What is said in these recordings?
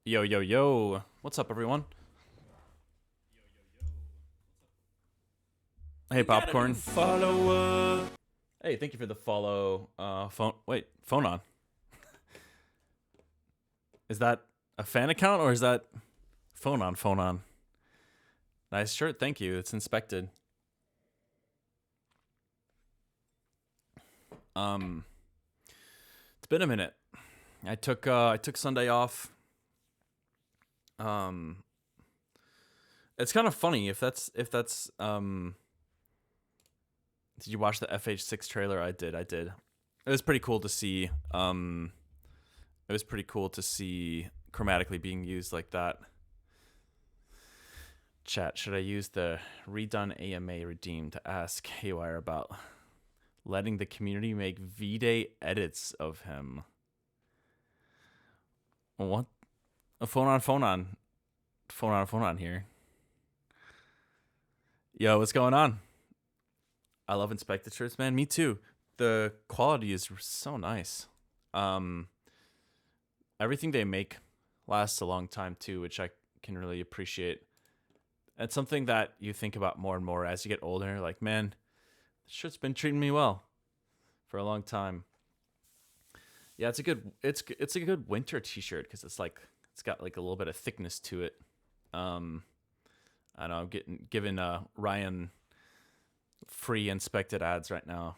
Yo, yo, yo. What's up, everyone? Hey, Popcorn. Follower. Hey, thank you for the follow. Phone on. Is that a fan account or is that phone on, phone on? Nice shirt, thank you. It's inspected. It's been a minute. I took Sunday off. It's kind of funny if that's did you watch the FH6 trailer? I did. It was pretty cool to see. It was pretty cool to see chromatically being used like that. Chat, should I use the redone AMA redeem to ask Haywyre about letting the community make V-Day edits of him? What? A phone on here. Yo, what's going on? I love inspected shirts, man. Me too. The quality is so nice. Everything they make lasts a long time too, which I can really appreciate. It's something that you think about more and more as you get older. Like, man, this shirt's been treating me well for a long time. Yeah, it's a good winter t-shirt because it's got like a little bit of thickness to it. I know I'm giving Ryan free inspected ads right now.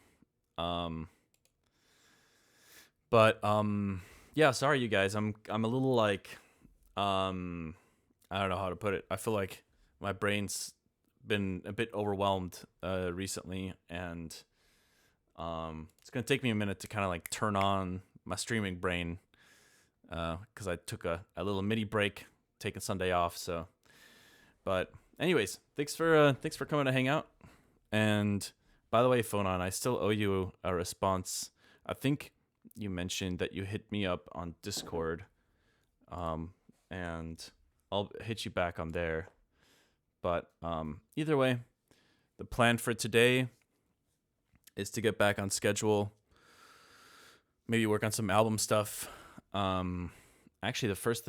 Yeah, sorry you guys. I'm a little like I don't know how to put it. I feel like my brain's been a bit overwhelmed recently, and it's gonna take me a minute to kind of like turn on my streaming brain because I took a little mini break, taking Sunday off. So, but anyways, thanks for coming to hang out. And by the way, phone on, I still owe you a response. I think you mentioned that you hit me up on Discord, and I'll hit you back on there. But either way, the plan for today is to get back on schedule, maybe work on some album stuff. Actually, the first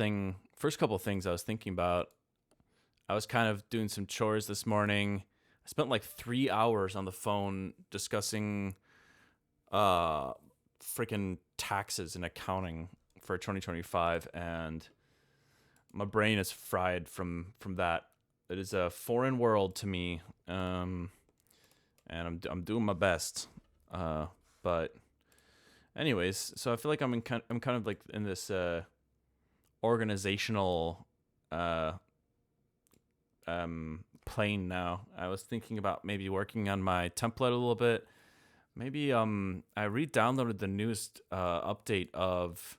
couple of things I was thinking about, I was kind of doing some chores this morning. I spent like 3 hours on the phone discussing freaking taxes and accounting for 2025, and my brain is fried from that. It is a foreign world to me, and I'm doing my best. But anyways, so I feel like I'm kind of like in this organizational plane now. I was thinking about maybe working on my template a little bit. Maybe I re-downloaded the newest update of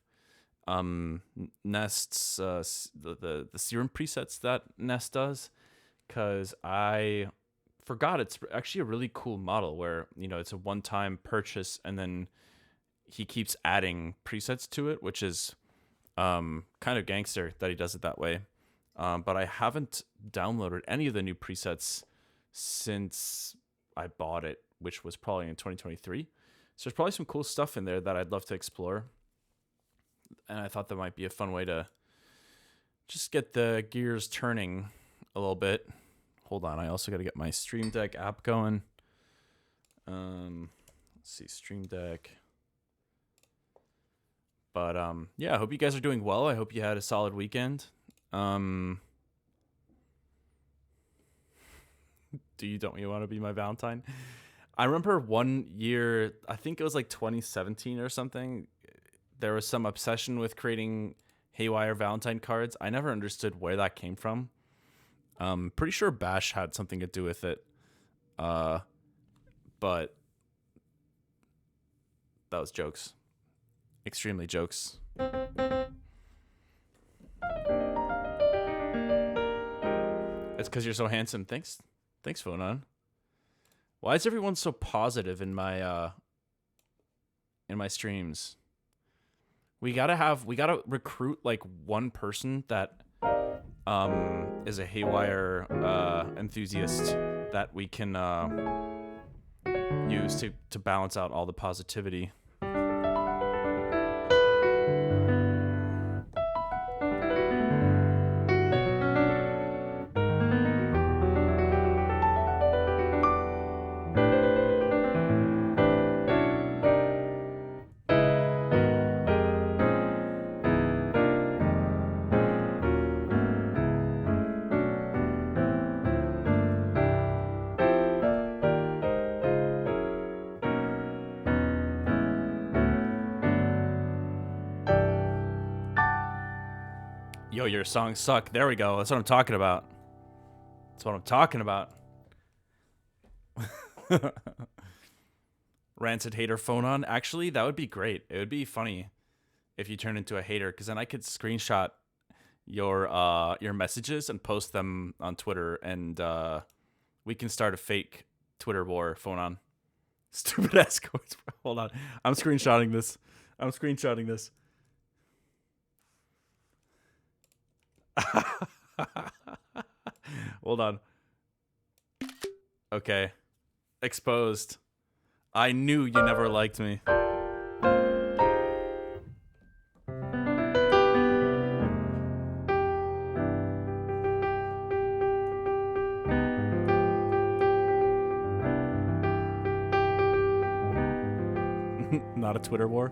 Nest's the serum presets that Nest does, because I forgot it's actually a really cool model where, you know, it's a one-time purchase and then he keeps adding presets to it, which is kind of gangster that he does it that way. But I haven't downloaded any of the new presets since I bought it, which was probably in 2023. So there's probably some cool stuff in there that I'd love to explore. And I thought that might be a fun way to just get the gears turning a little bit. Hold on, I also got to get my Stream Deck app going. Let's see, Stream Deck. But yeah, I hope you guys are doing well. I hope you had a solid weekend. Don't you want to be my Valentine? I remember one year, I think it was like 2017 or something, there was some obsession with creating Haywyre Valentine cards. I never understood where that came from. Pretty sure Bash had something to do with it. But that was jokes. Extremely jokes. It's because you're so handsome. Thanks, Phonon. Why is everyone so positive in my streams? We gotta recruit like one person that is a Haywyre enthusiast that we can use to balance out all the positivity. Yo, your songs suck. There we go. That's what I'm talking about. That's what I'm talking about. Rancid hater phone on. Actually, that would be great. It would be funny if you turned into a hater, because then I could screenshot your messages and post them on Twitter, and we can start a fake Twitter war. Phone on. Stupid ass coins. Hold on. I'm screenshotting this. Hold on. Okay. Exposed. I knew you never liked me. Not a Twitter war.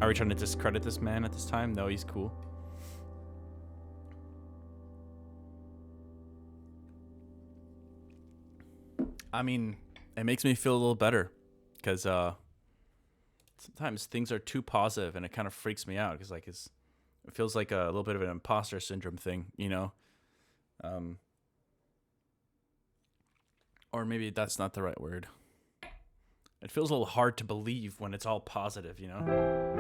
Are we trying to discredit this man at this time? No, he's cool. I mean, it makes me feel a little better, because sometimes things are too positive and it kind of freaks me out, because it feels like a little bit of an imposter syndrome thing, you know? Or maybe that's not the right word. It feels a little hard to believe when it's all positive, you know?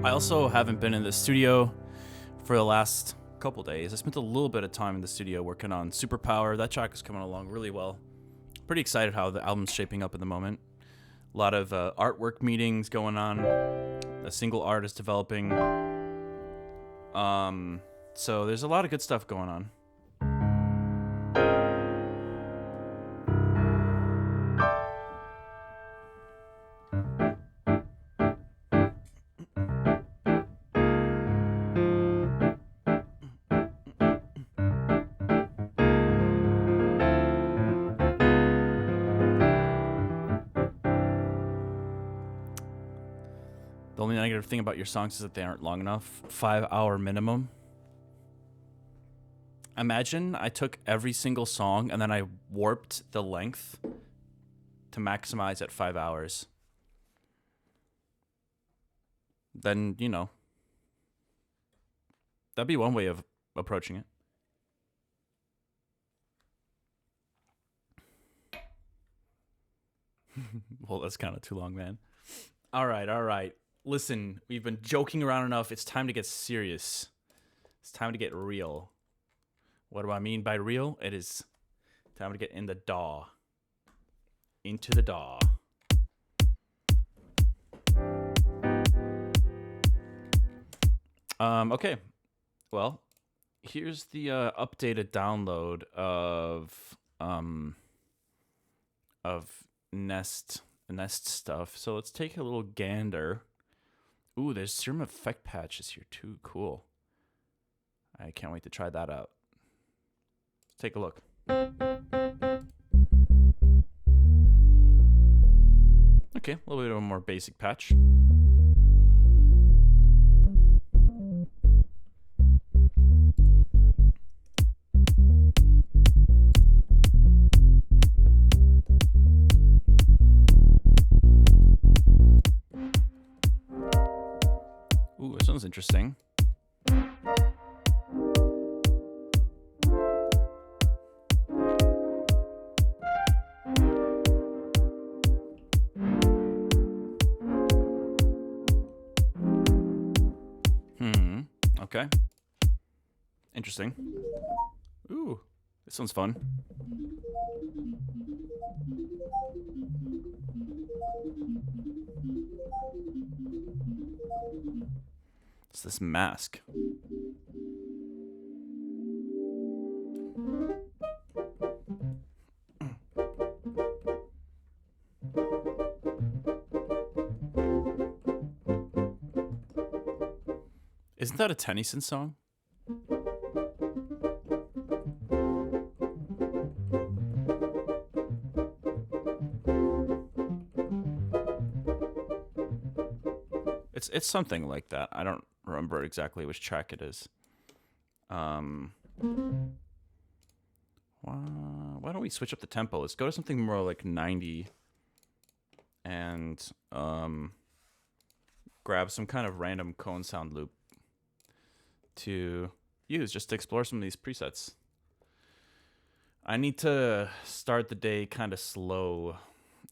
I also haven't been in the studio for the last couple days. I spent a little bit of time in the studio working on Superpower. That track is coming along really well. Pretty excited how the album's shaping up at the moment. A lot of artwork meetings going on. A single art is developing. So there's a lot of good stuff going on. The only negative thing about your songs is that they aren't long enough. 5-hour minimum. Imagine I took every single song and then I warped the length to maximize at 5 hours. Then, you know, that'd be one way of approaching it. Well, that's kind of too long, man. All right. Listen, we've been joking around enough. It's time to get serious. It's time to get real. What do I mean by real? It is time to get in the DAW. Into the DAW. Okay. Well, here's the updated download of Nest stuff. So let's take a little gander. Ooh, there's serum effect patches here too. Cool. I can't wait to try that out. Let's take a look. Okay, a little bit of a more basic patch. Ooh, this one's interesting. Okay. Interesting. Ooh, this one's fun. It's this mask. Isn't that a Tennyson song? It's something like that. I don't remember exactly which track it is. Why don't we switch up the tempo? Let's go to something more like 90 and grab some kind of random cone sound loop to use just to explore some of these presets. I need to start the day kind of slow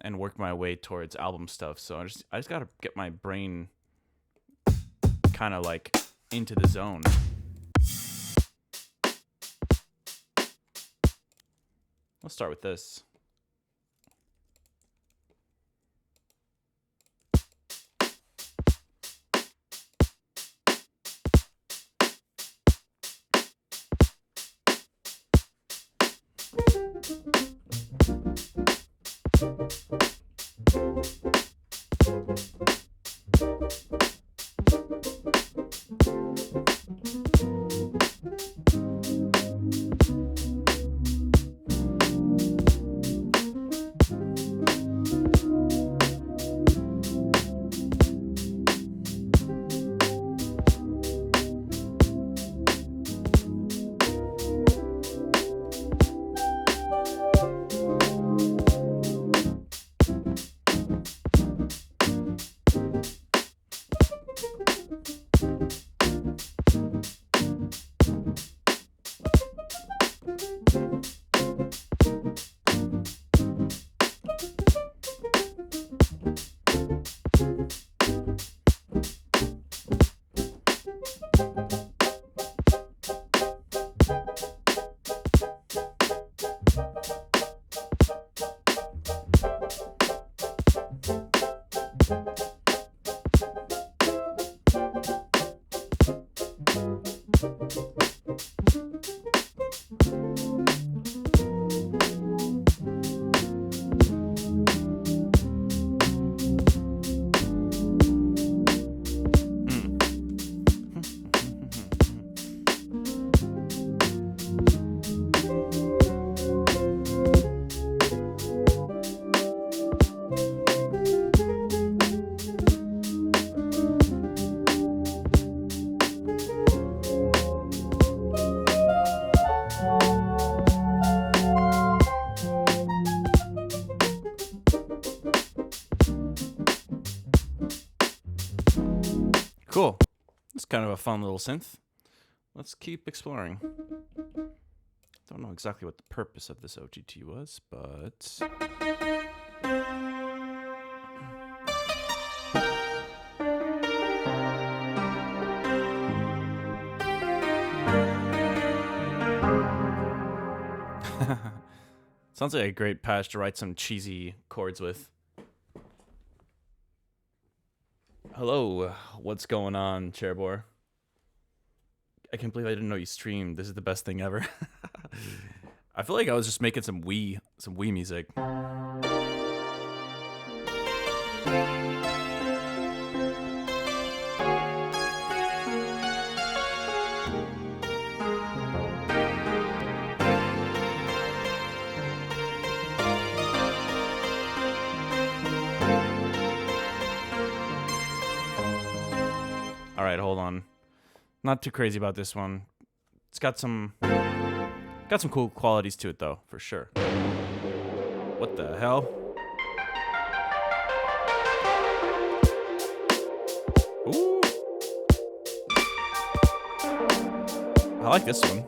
and work my way towards album stuff. So I just got to get my brain kind of like into the zone. Let's start with this. Cool. It's kind of a fun little synth. Let's keep exploring. Don't know exactly what the purpose of this OGT was, but... Sounds like a great patch to write some cheesy chords with. Hello, what's going on, Chairboar? I can't believe I didn't know you streamed. This is the best thing ever. I feel like I was just making some Wii music. All right, hold on. Not too crazy about this one. It's got some cool qualities to it though, for sure. What the hell? Ooh. I like this one.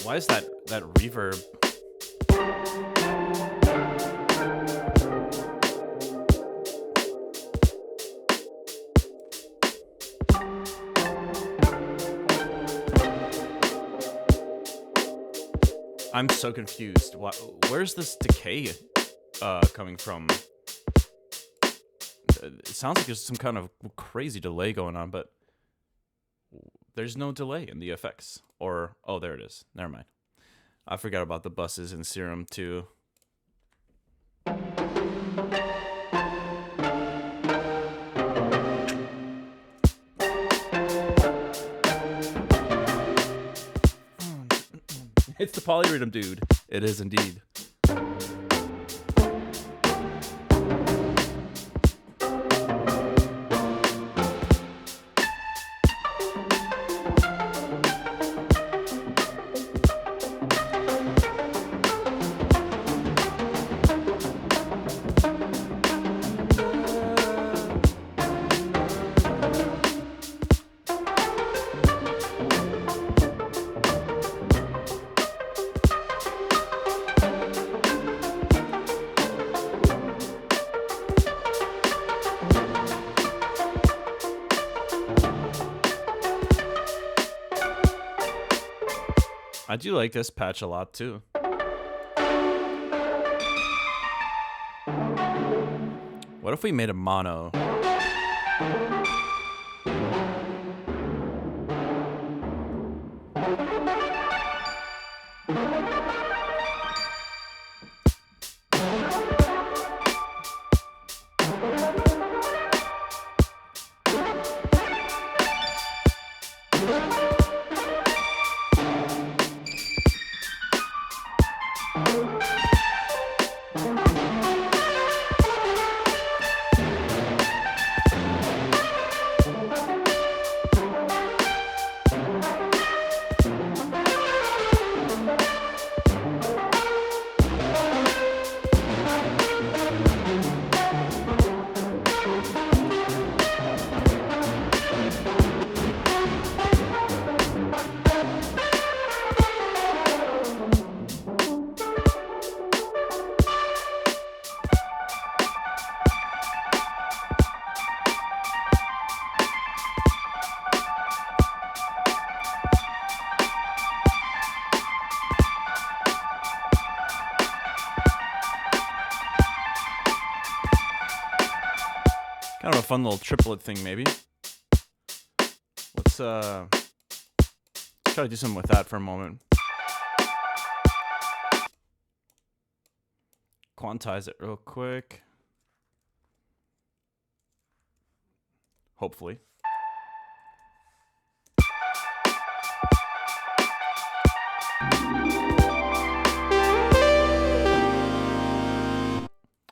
Why is that reverb? I'm so confused. Where's this decay coming from? It sounds like there's some kind of crazy delay going on, but there's no delay in the effects. Or, oh, there it is. Never mind. I forgot about the buses in Serum too. It's the polyrhythm dude. It is indeed. I do like this patch a lot too. What if we made a mono? Kind of a fun little triplet thing, maybe. Let's try to do something with that for a moment. Quantize it real quick. Hopefully.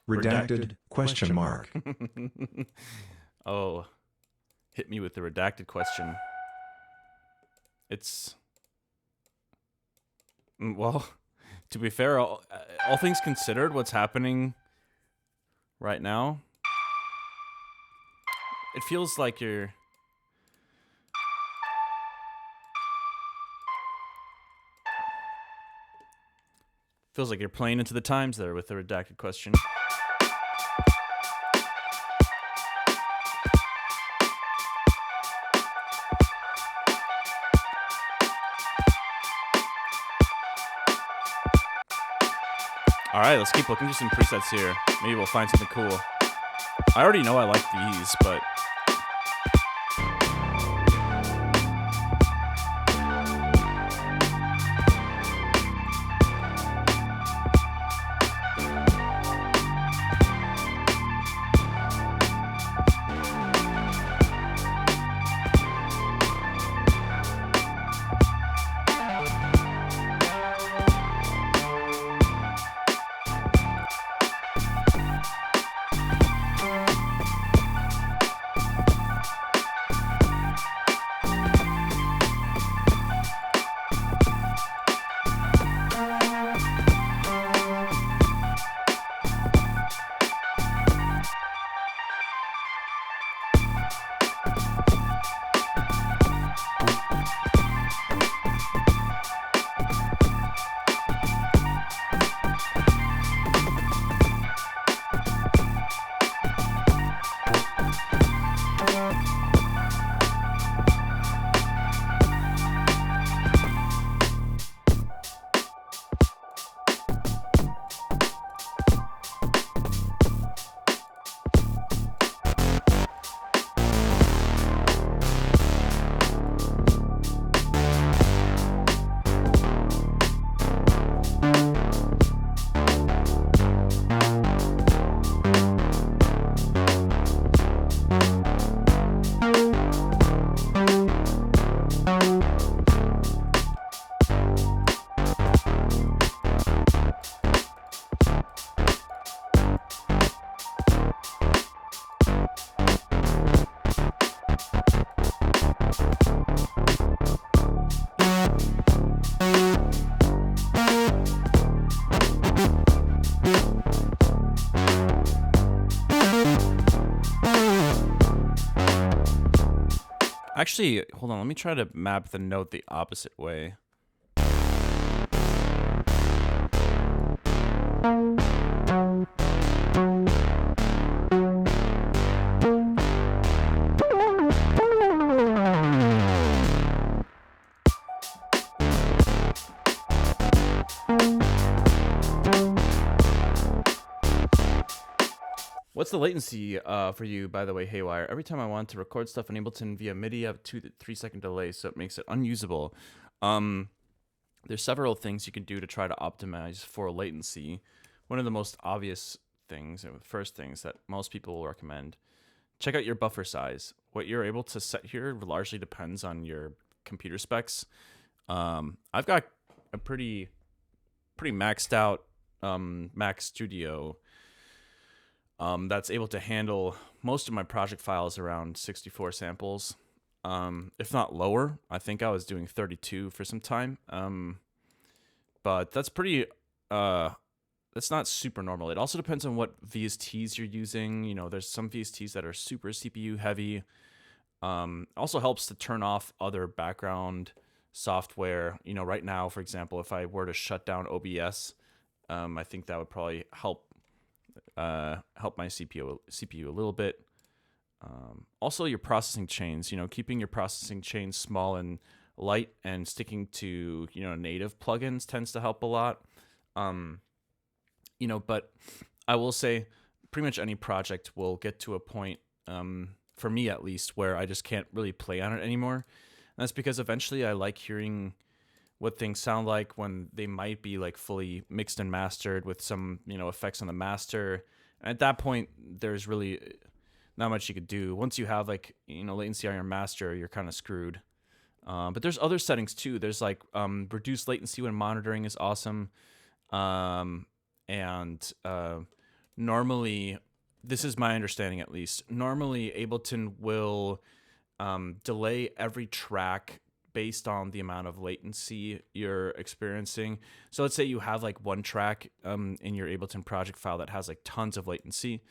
Redacted question mark. Oh, hit me with the redacted question. It's, well, to be fair, all things considered, what's happening right now, it feels like you're playing into the times there with the redacted question. All right, let's keep looking through some presets here. Maybe we'll find something cool. I already know I like these, but Actually, hold on. Let me try to map the note the opposite way. What's the latency for you, by the way, Haywyre? Every time I want to record stuff in Ableton via MIDI, I have a 2 to 3 second delay, so it makes it unusable. There's several things you can do to try to optimize for latency. One of the most obvious things, and first things that most people will recommend, check out your buffer size. What you're able to set here largely depends on your computer specs. I've got a pretty maxed out Mac Studio that's able to handle most of my project files around 64 samples, if not lower. I think I was doing 32 for some time, but that's pretty. That's not super normal. It also depends on what VSTs you're using. You know, there's some VSTs that are super CPU heavy. Also helps to turn off other background software. You know, right now, for example, if I were to shut down OBS, I think that would probably help my CPU a little bit. Also, your processing chains. You know, keeping your processing chains small and light and sticking to native plugins tends to help a lot. But I will say, pretty much any project will get to a point, for me at least, where I just can't really play on it anymore. And that's because eventually I like hearing what things sound like when they might be like fully mixed and mastered with some effects on the master. And at that point, there's really not much you could do. Once you have latency on your master, you're kind of screwed. But there's other settings too. There's like reduced latency when monitoring is awesome. And normally, this is my understanding at least, normally Ableton will delay every track based on the amount of latency you're experiencing. So let's say you have like one track in your Ableton project file that has like tons of latency.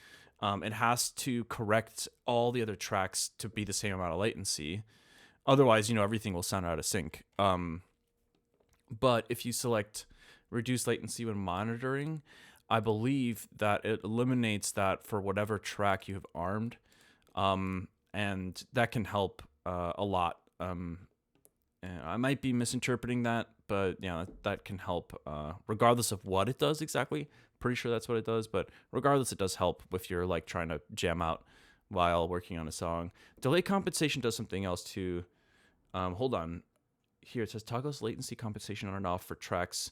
It has to correct all the other tracks to be the same amount of latency. Otherwise, everything will sound out of sync. But if you select reduce latency when monitoring, I believe that it eliminates that for whatever track you have armed. And that can help a lot. I might be misinterpreting that, but that can help regardless of what it does exactly. Pretty sure that's what it does, but regardless, it does help if you're like trying to jam out while working on a song. Delay compensation does something else too. Hold on. Here it says toggles latency compensation on and off for tracks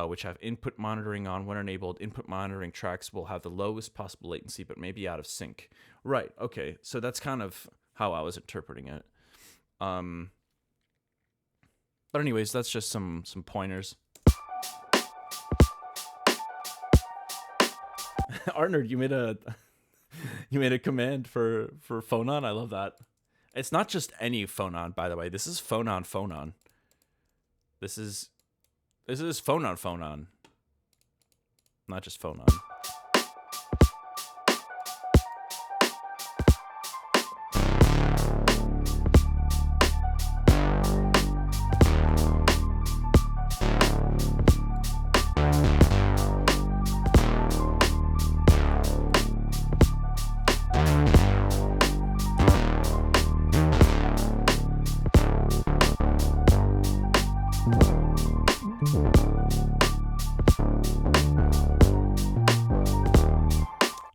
which have input monitoring on. When enabled, input monitoring tracks will have the lowest possible latency, but may be out of sync. Right. Okay. So that's kind of how I was interpreting it. But anyways, that's just some pointers. Arnerd, you made a command for Phonon. I love that. It's not just any Phonon, by the way. This is Phonon. This is Phonon. Not just Phonon.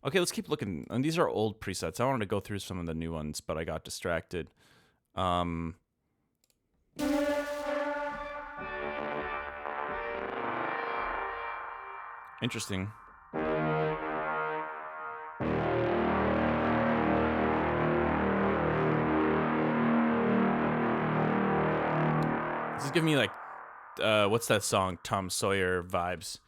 Okay, let's keep looking. And these are old presets. I wanted to go through some of the new ones, but I got distracted. Interesting. This is giving me like, what's that song? Tom Sawyer vibes.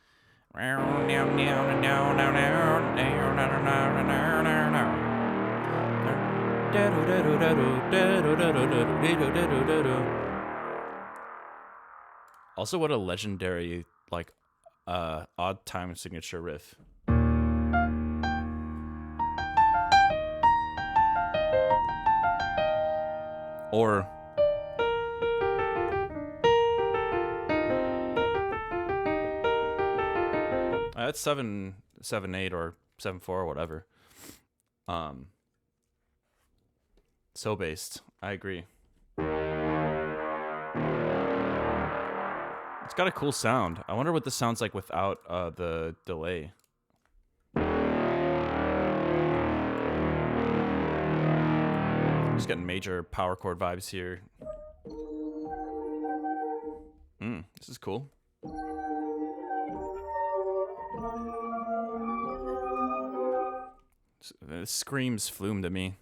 Also, what a legendary like odd time signature riff. Or that's 7.8 or 7.4 or whatever. So based. I agree. It's got a cool sound. I wonder what this sounds like without the delay. Just getting major power chord vibes here. This is cool. It screams Flume to me.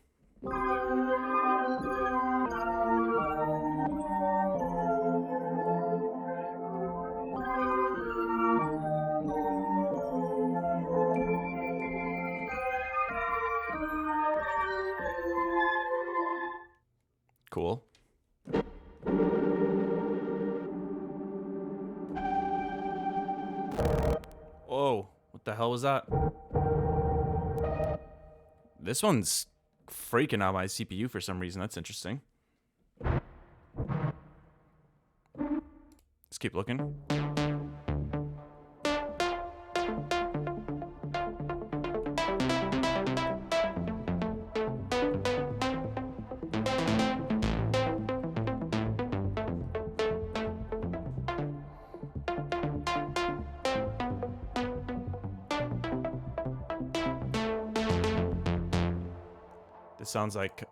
Cool. Whoa, what the hell was that? This one's freaking out my CPU for some reason. That's interesting. Let's keep looking. Sounds like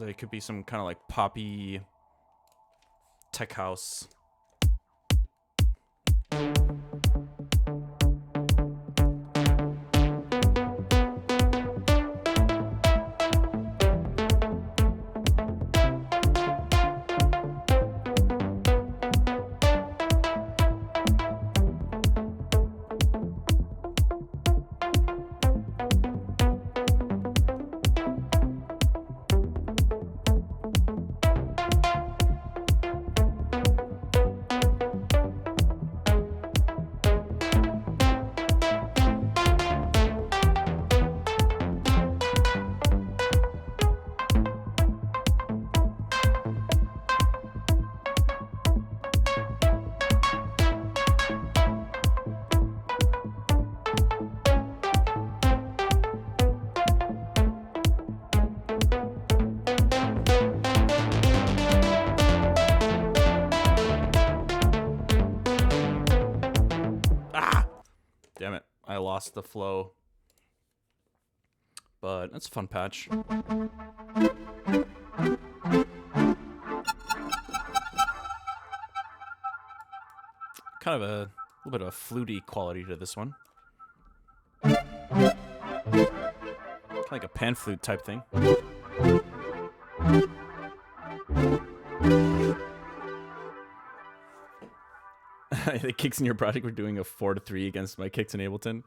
it could be some kind of like poppy tech house. Damn it, I lost the flow. But that's a fun patch. Kind of a little bit of a fluty quality to this one. Kind of like a pan flute type thing. The kicks in your project were doing a 4-3 against my kicks in Ableton.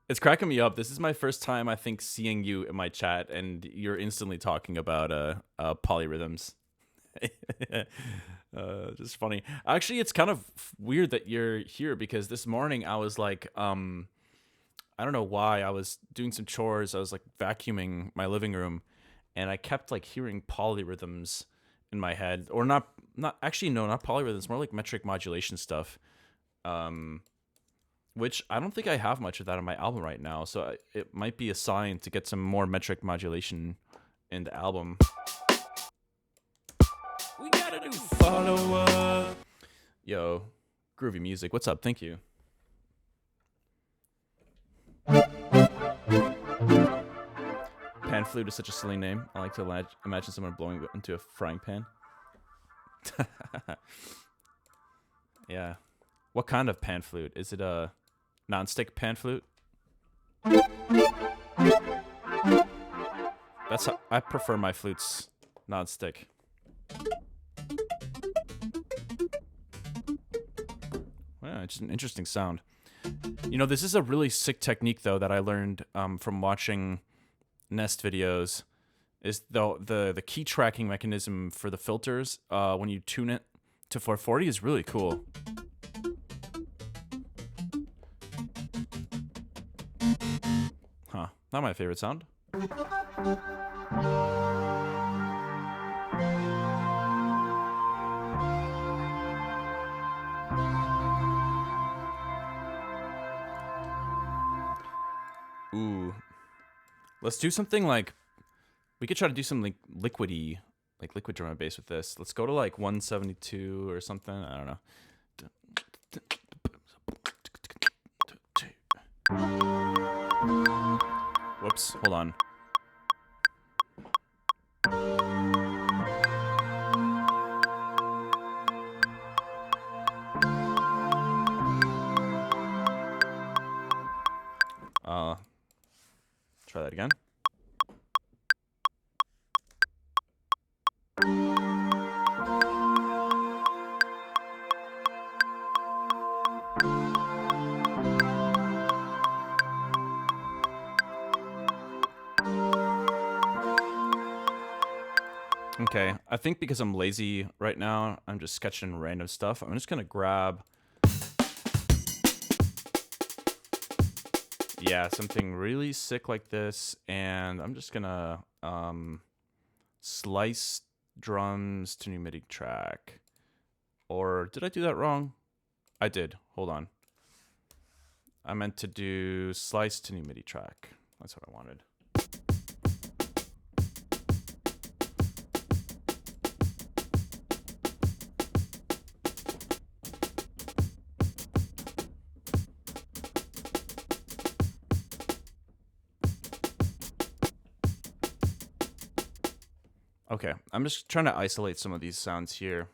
It's cracking me up. This is my first time, I think, seeing you in my chat, and you're instantly talking about polyrhythms. Just funny. Actually, it's kind of weird that you're here, because this morning I was like, I don't know why. I was doing some chores. I was like vacuuming my living room, and I kept like hearing polyrhythms in my head, or not actually, no, not polyrhythms, more like metric modulation stuff. Which I don't think I have much of that on my album right now, so it might be a sign to get some more metric modulation in the album. We got a new follower. Yo, groovy music. What's up? Thank you. Pan flute is such a silly name. I like to imagine someone blowing into a frying pan. Yeah. What kind of pan flute? Is it a non-stick pan flute? That's how I prefer my flutes non-stick. Yeah, it's an interesting sound. You know, this is a really sick technique though that I learned from watching Nest videos. Is the key tracking mechanism for the filters when you tune it to 440 is really cool. Huh, not my favorite sound. Ooh. Let's do something like, we could try to do something liquidy, like liquid drum and bass with this. Let's go to like 172 or something. I don't know. Whoops, hold on. Try that again. Okay, I think because I'm lazy right now, I'm just sketching random stuff. I'm just gonna grab, yeah, something really sick like this, and I'm just gonna slice drums to new MIDI track. Or did I do that wrong? I did. Hold on. I meant to do slice to new MIDI track. That's what I wanted. Okay, I'm just trying to isolate some of these sounds here.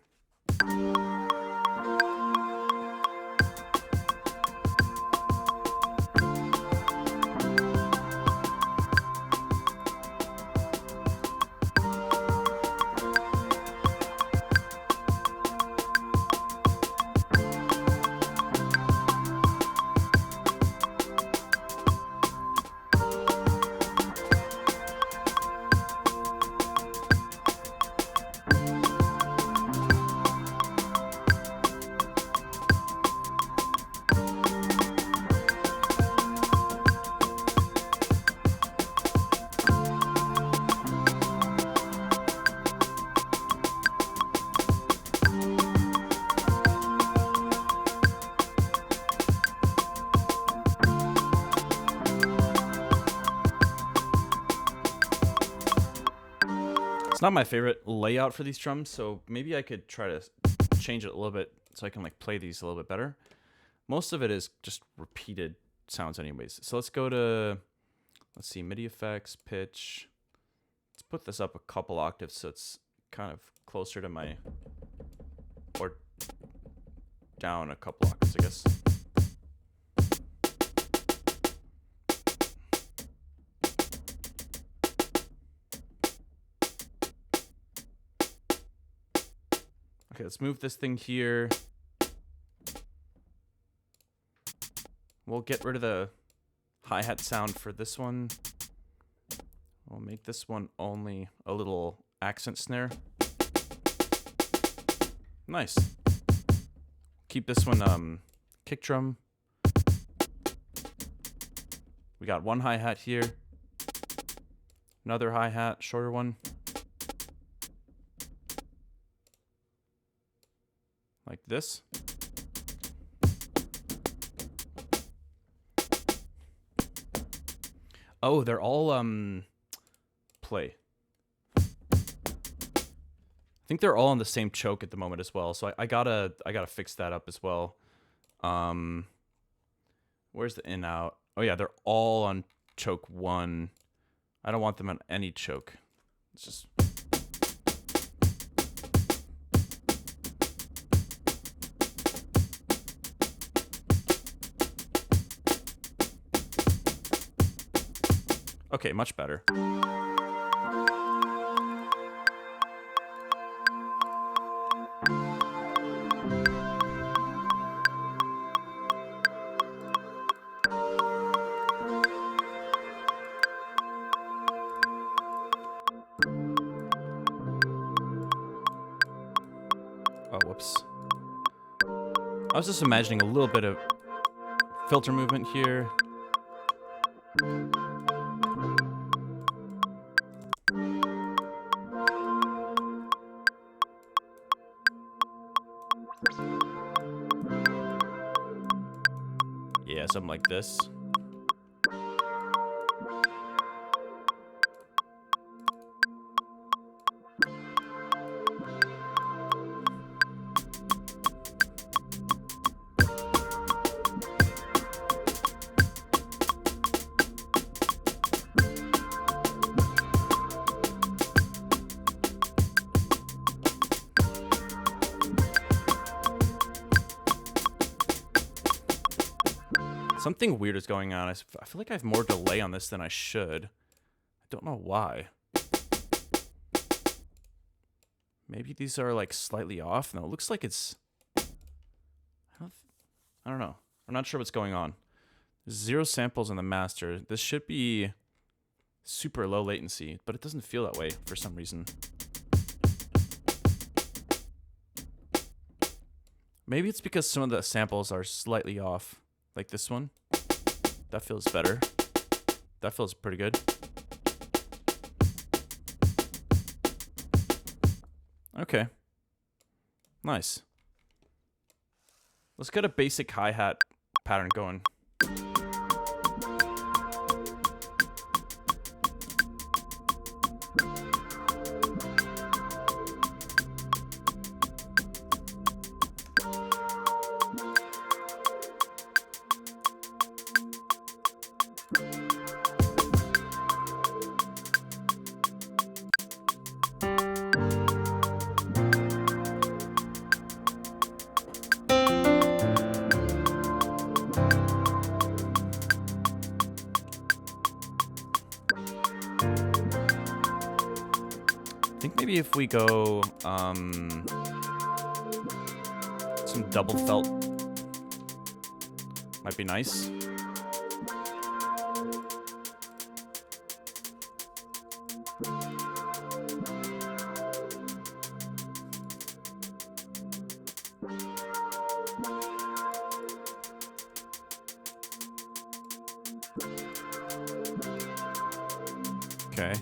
It's not my favorite layout for these drums, so maybe I could try to change it a little bit so I can like play these a little bit better. Most of it is just repeated sounds anyways. So let's go to, let's see, MIDI effects, pitch. Let's put this up a couple octaves so it's kind of closer to my, or down a couple octaves, I guess. Okay, let's move this thing here. We'll get rid of the hi-hat sound for this one. We'll make this one only a little accent snare. Nice. Keep this one kick drum. We got one hi-hat here. Another hi-hat, shorter one. Like this. Oh, they're all play. I think they're all on the same choke at the moment as well. So I gotta fix that up as well. Where's the in out? Oh yeah, they're all on choke 1. I don't want them on any choke. It's just okay, much better. Oh, whoops. I was just imagining a little bit of filter movement here. Yeah, something like this. Something weird is going on. I feel like I have more delay on this than I should. I don't know why. Maybe these are like slightly off. No, it looks like it's... I don't know. I'm not sure what's going on. There's 0 samples in the master. This should be super low latency, but it doesn't feel that way for some reason. Maybe it's because some of the samples are slightly off. Like this one. That feels better. That feels pretty good. Okay. Nice. Let's get a basic hi-hat pattern going. I think maybe if we go some double felt might be nice. Okay.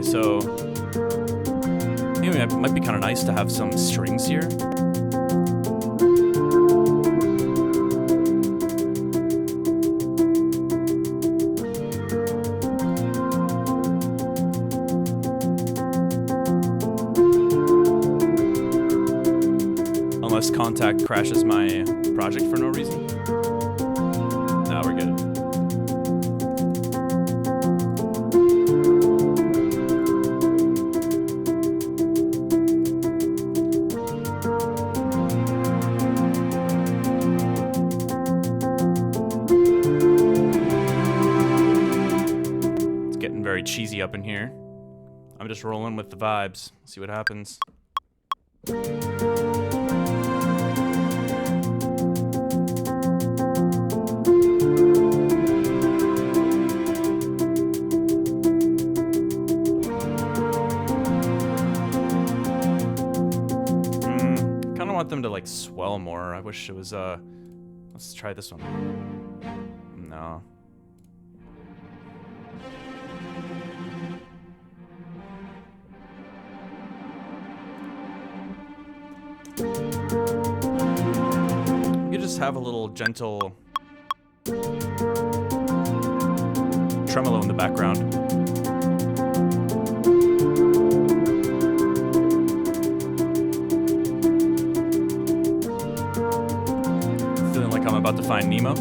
So anyway, it might be kind of nice to have some strings here. Unless Contact crashes my project for no reason. Now we're good. Very cheesy up in here. I'm just rolling with the vibes. See what happens. Kind of want them to like swell more. I wish it was let's try this one. No. You just have a little gentle tremolo in the background. Find Nemo.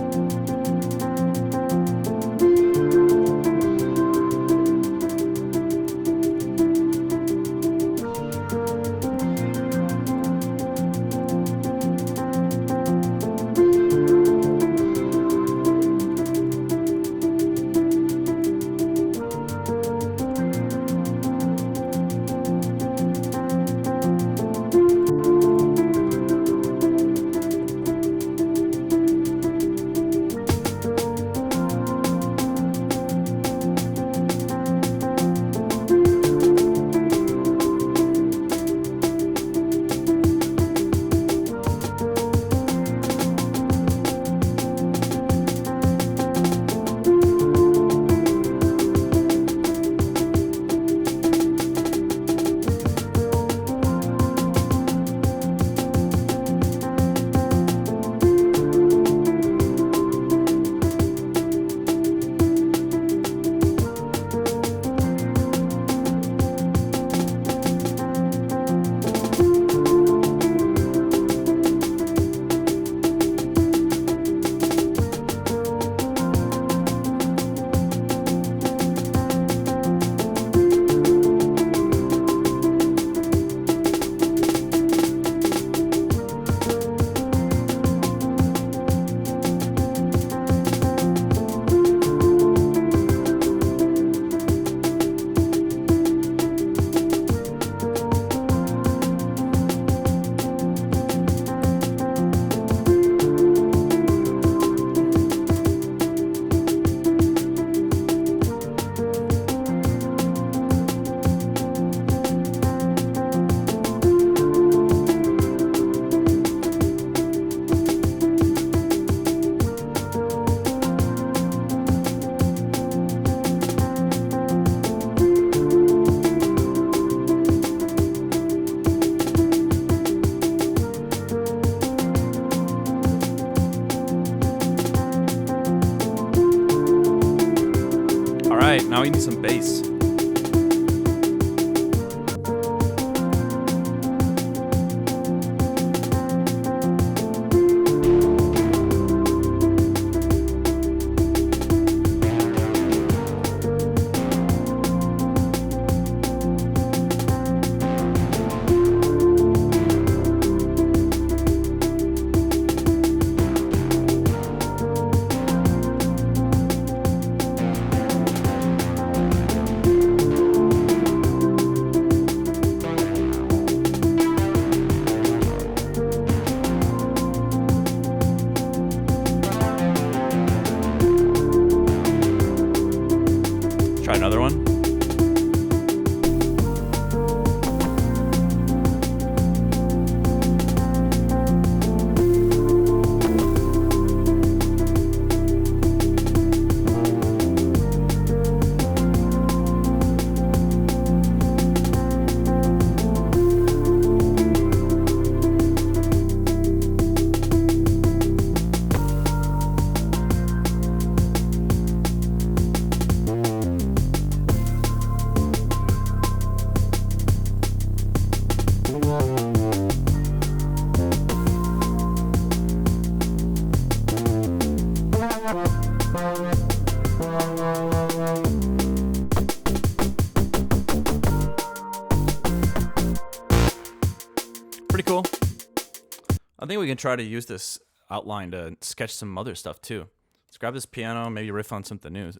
Alright, now we need some bass. Try another one. Pretty cool. I think we can try to use this outline to sketch some other stuff too. Let's grab this piano, maybe riff on something new.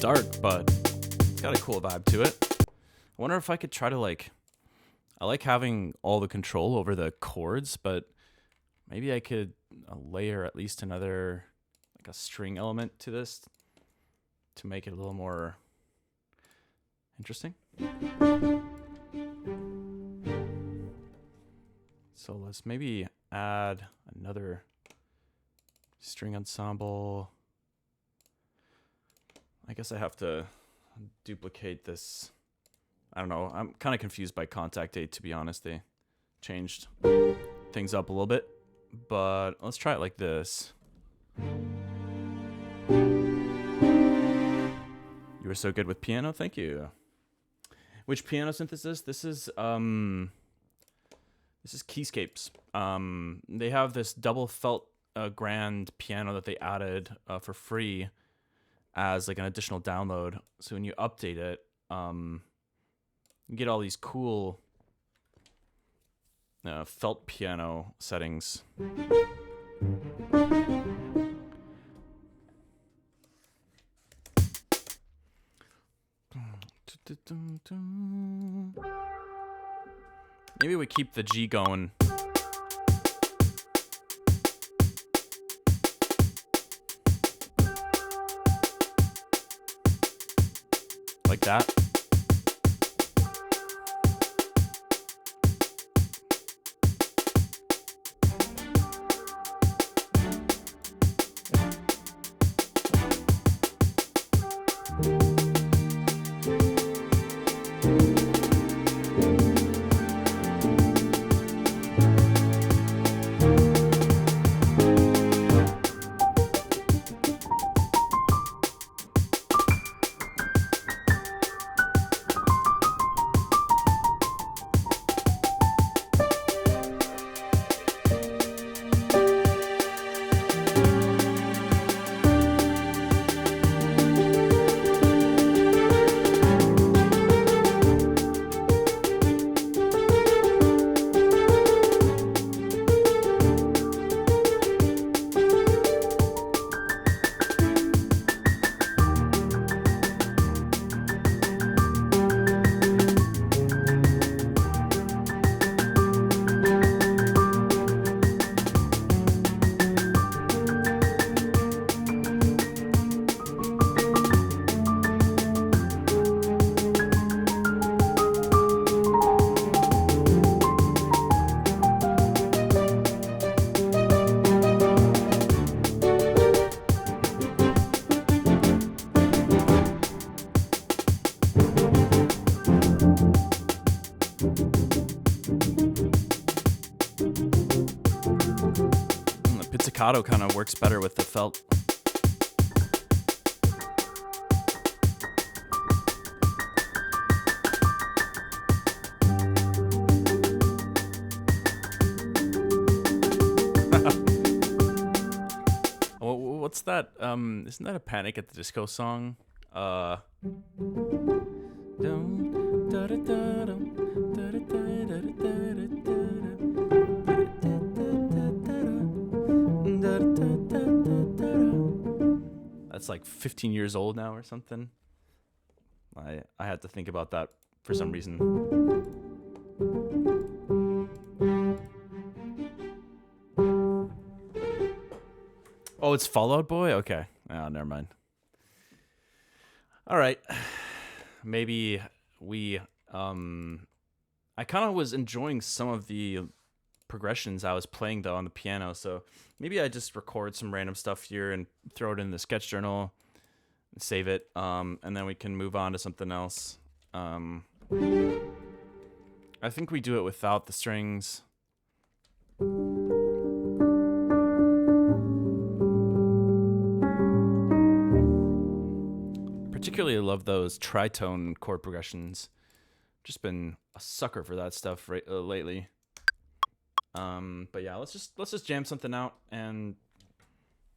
dark, but it's got a cool vibe to it. I wonder if I could try to like, I like having all the control over the chords, but maybe I could layer at least another, like a string element to this to make it a little more interesting. So let's maybe add another string ensemble. I guess I have to duplicate this. I don't know. I'm kind of confused by contact date, to be honest. They changed things up a little bit, but let's try it like this. You were so good with piano. Thank you. Which piano synthesis? This is Keyscapes. They have this double felt grand piano that they added for free as like an additional download. So when you update it, you get all these cool felt piano settings. Maybe we keep the G going. Like that. Pizzicato kind of works better with the felt. What's that? Isn't that a Panic at the Disco song? That's like 15 years old now or something. I had to think about that for some reason. Oh, it's Fall Out Boy? Okay. Oh, never mind. All right. Maybe we I kind of was enjoying some of the progressions I was playing though on the piano, so maybe I just record some random stuff here and throw it in the sketch journal and save it, and then we can move on to something else. I think we do it without the strings. Particularly love those tritone chord progressions. Just been a sucker for that stuff lately. But yeah, let's just jam something out, and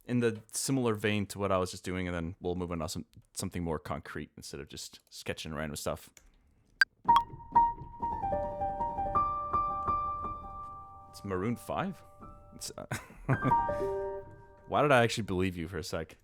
in the similar vein to what I was just doing, and then we'll move on to something more concrete instead of just sketching random stuff. It's Maroon 5? It's, why did I actually believe you for a sec?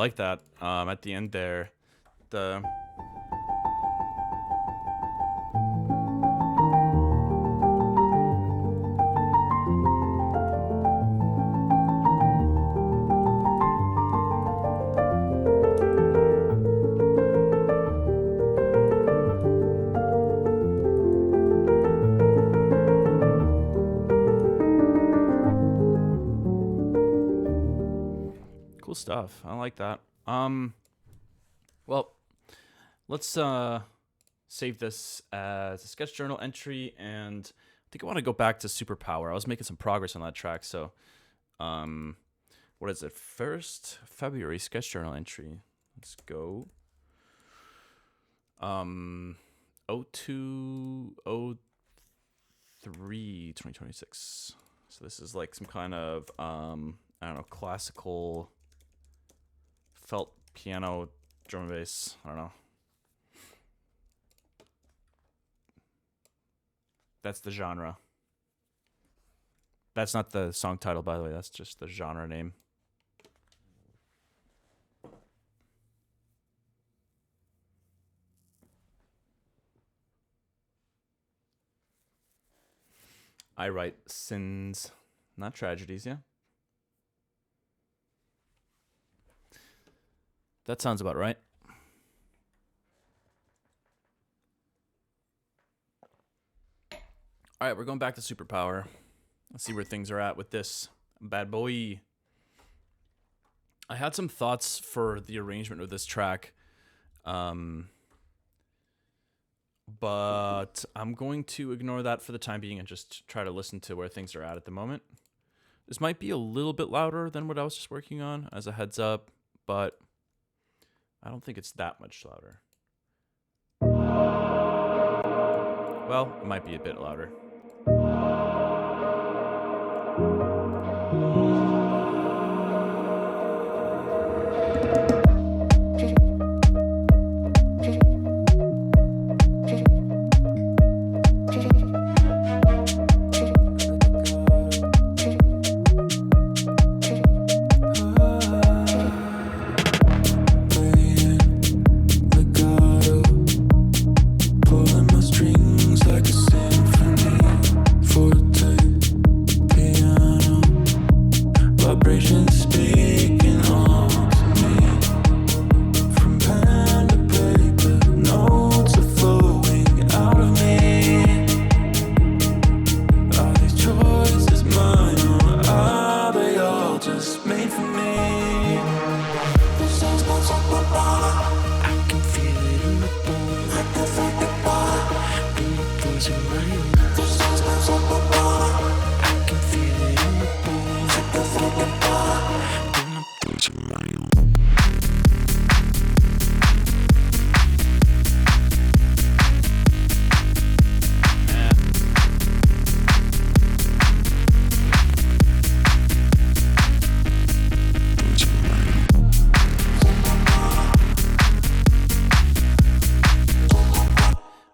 like that. At the end there, the cool stuff. I like that. Well, let's save this as a sketch journal entry, and I think I want to go back to Superpower. I was making some progress on that track, so what is it? 1st February sketch journal entry. Let's go. 0203 2026. So this is like some kind of I don't know, classical felt piano drum and bass. I don't know. That's the genre. That's not the song title, by the way. That's just the genre name. I write sins, not tragedies, yeah? That sounds about right. All right, we're going back to Superpower. Let's see where things are at with this bad boy. I had some thoughts for the arrangement of this track, but I'm going to ignore that for the time being and just try to listen to where things are at the moment. This might be a little bit louder than what I was just working on, as a heads up, but I don't think it's that much louder. Well, it might be a bit louder.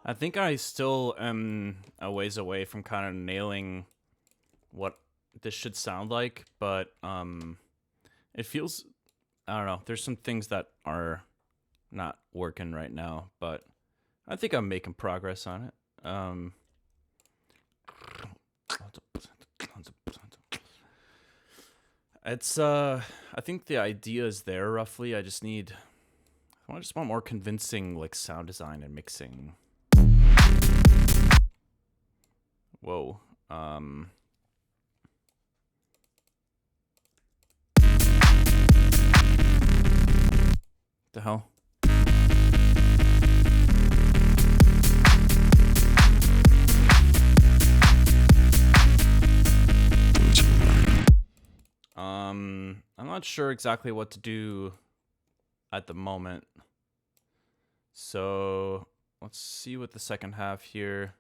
I think I still am a ways away from kind of nailing what this should sound like, but it feels, I don't know, there's some things that are not working right now, but I think I'm making progress on it. It's I think the idea is there roughly. I just want more convincing like sound design and mixing. Whoa. The hell? I'm not sure exactly what to do at the moment. So let's see what the second half here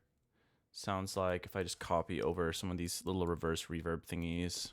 sounds like if I just copy over some of these little reverse reverb thingies.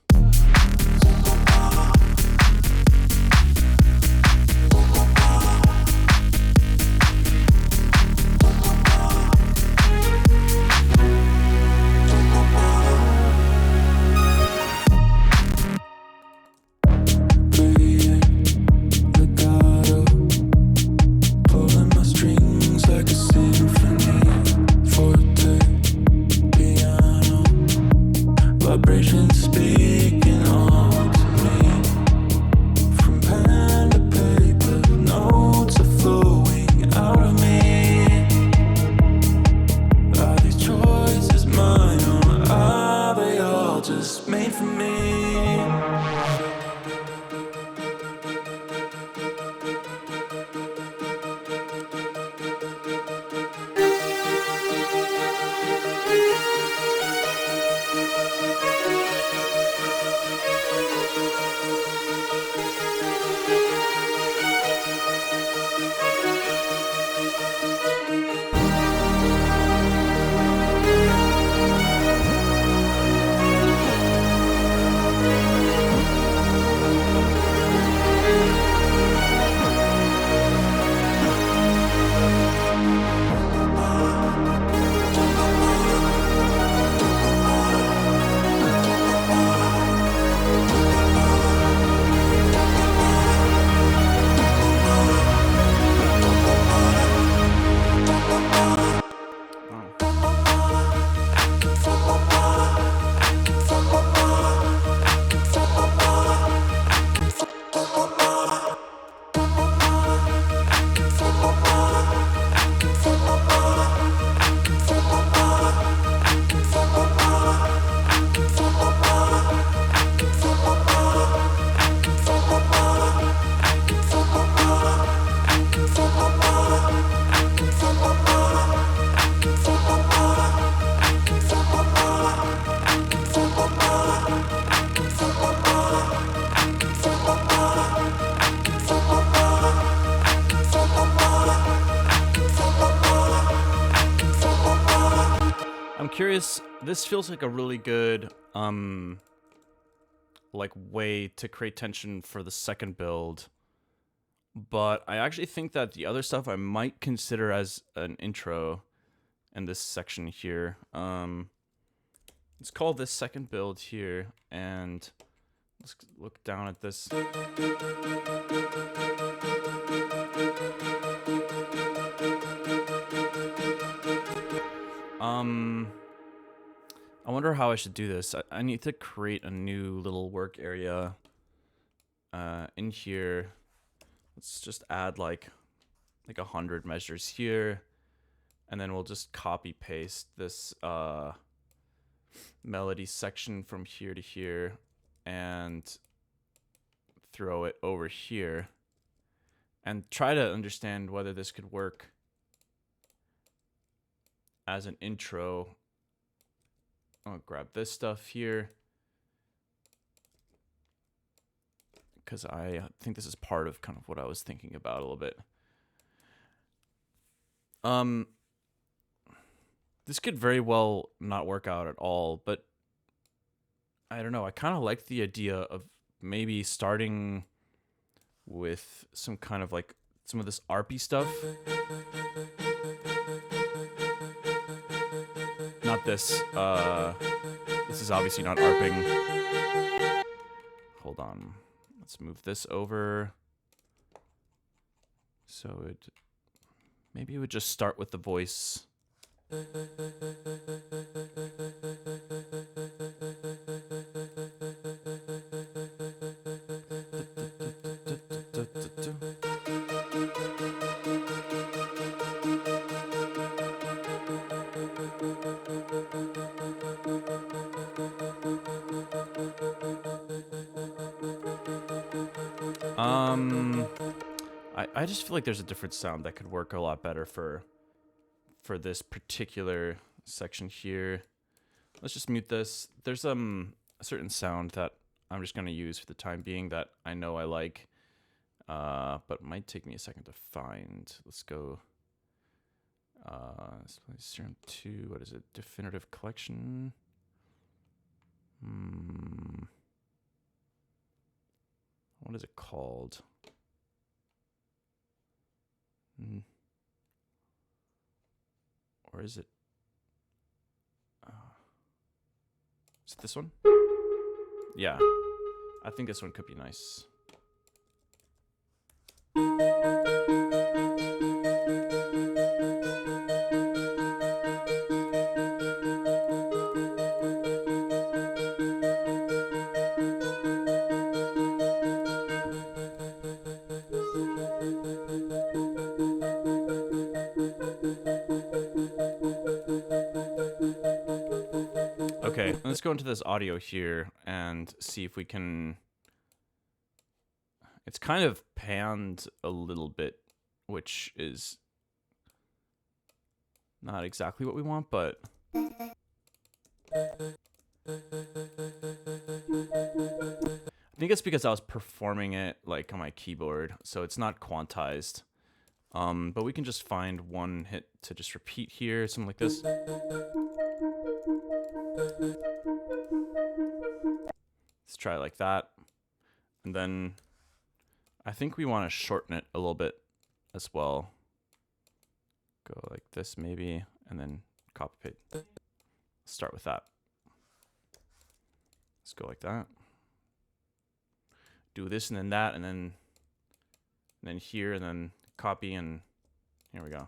Curious, this feels like a really good like way to create tension for the second build, but I actually think that the other stuff I might consider as an intro in this section here. Let's call this second build here, and let's look down at this. I wonder how I should do this. I need to create a new little work area in here. Let's just add like 100 measures here, and then we'll just copy paste this melody section from here to here and throw it over here and try to understand whether this could work as an intro. I'll grab this stuff here because I think this is part of kind of what I was thinking about a little bit. This could very well not work out at all, but I don't know. I kind of like the idea of maybe starting with some kind of like some of this ARPy stuff. Not this. This is obviously not ARPing. Hold on. Let's move this over. So maybe it would just start with the voice. I just feel like there's a different sound that could work a lot better for this particular section here. Let's just mute this. There's a certain sound that I'm just going to use for the time being that I know I like, but might take me a second to find. Let's go. Serum 2. What is it? Definitive Collection. What is it called? Or is it? Is it this one? Yeah, I think this one could be nice. Okay, let's go into this audio here and see if we can... It's kind of panned a little bit, which is not exactly what we want, but... I think it's because I was performing it like on my keyboard, so it's not quantized. But we can just find one hit to just repeat here, something like this. Let's try it like that. And then I think we want to shorten it a little bit as well. Go like this maybe, and then copy paste. Let's start with that. Let's go like that. Do this and then that, and then here, and then copy, and here we go.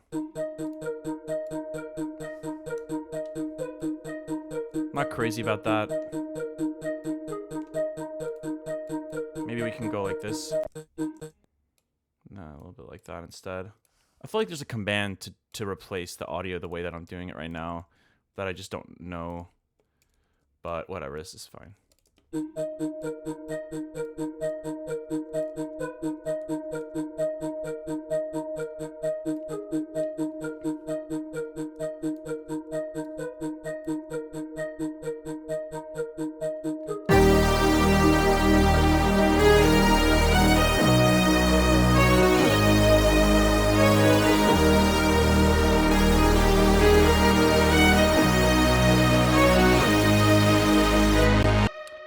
I'm not crazy about that. Maybe we can go like this. No, a little bit like that instead. I feel like there's a command to replace the audio the way that I'm doing it right now that I just don't know. But whatever, this is fine.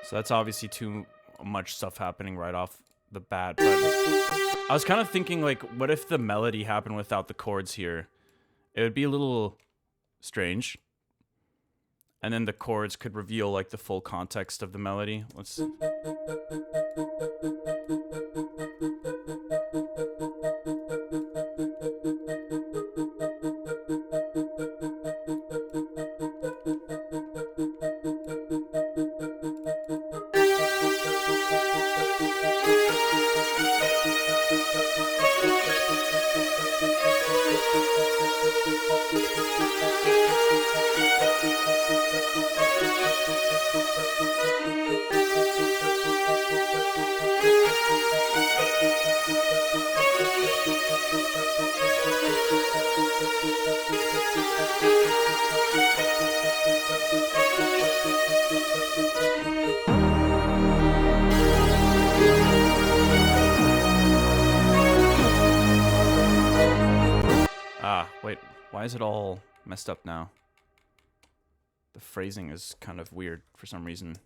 So that's obviously too much stuff happening right off the bat, but I was kind of thinking, like, what if the melody happened without the chords here? It would be a little strange. And then the chords could reveal, like, the full context of the melody. Let's... Wait, why is it all messed up now? The phrasing is kind of weird for some reason.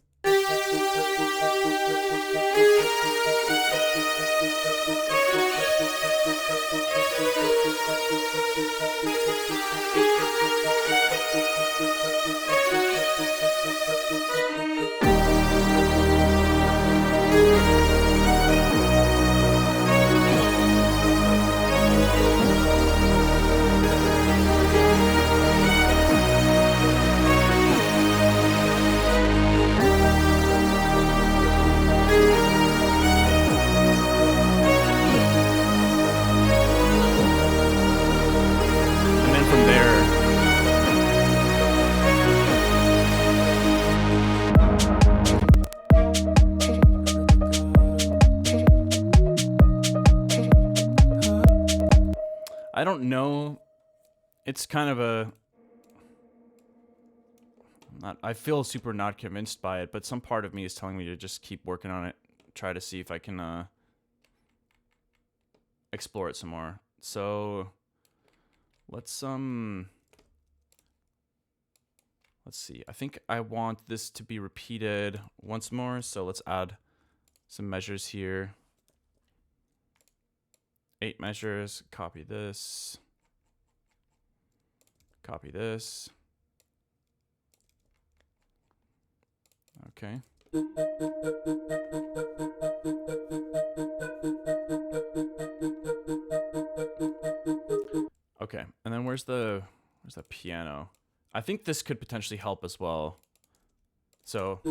I don't know. It's kind of a... I feel super not convinced by it, but some part of me is telling me to just keep working on it. Try to see if I can explore it some more. So let's see. I think I want this to be repeated once more, so let's add some measures here. 8 measures, copy this. Copy this. Okay. Okay, and then where's the piano? I think this could potentially help as well. So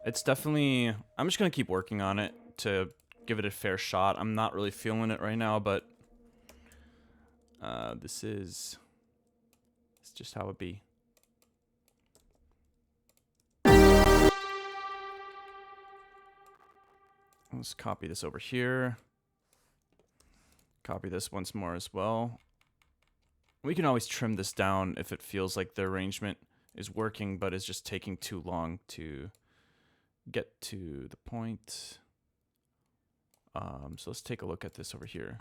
It's definitely, I'm just going to keep working on it to give it a fair shot. I'm not really feeling it right now, but it's just how it be. Let's copy this over here. Copy this once more as well. We can always trim this down if it feels like the arrangement is working, but is just taking too long to get to the point. So let's take a look at this over here.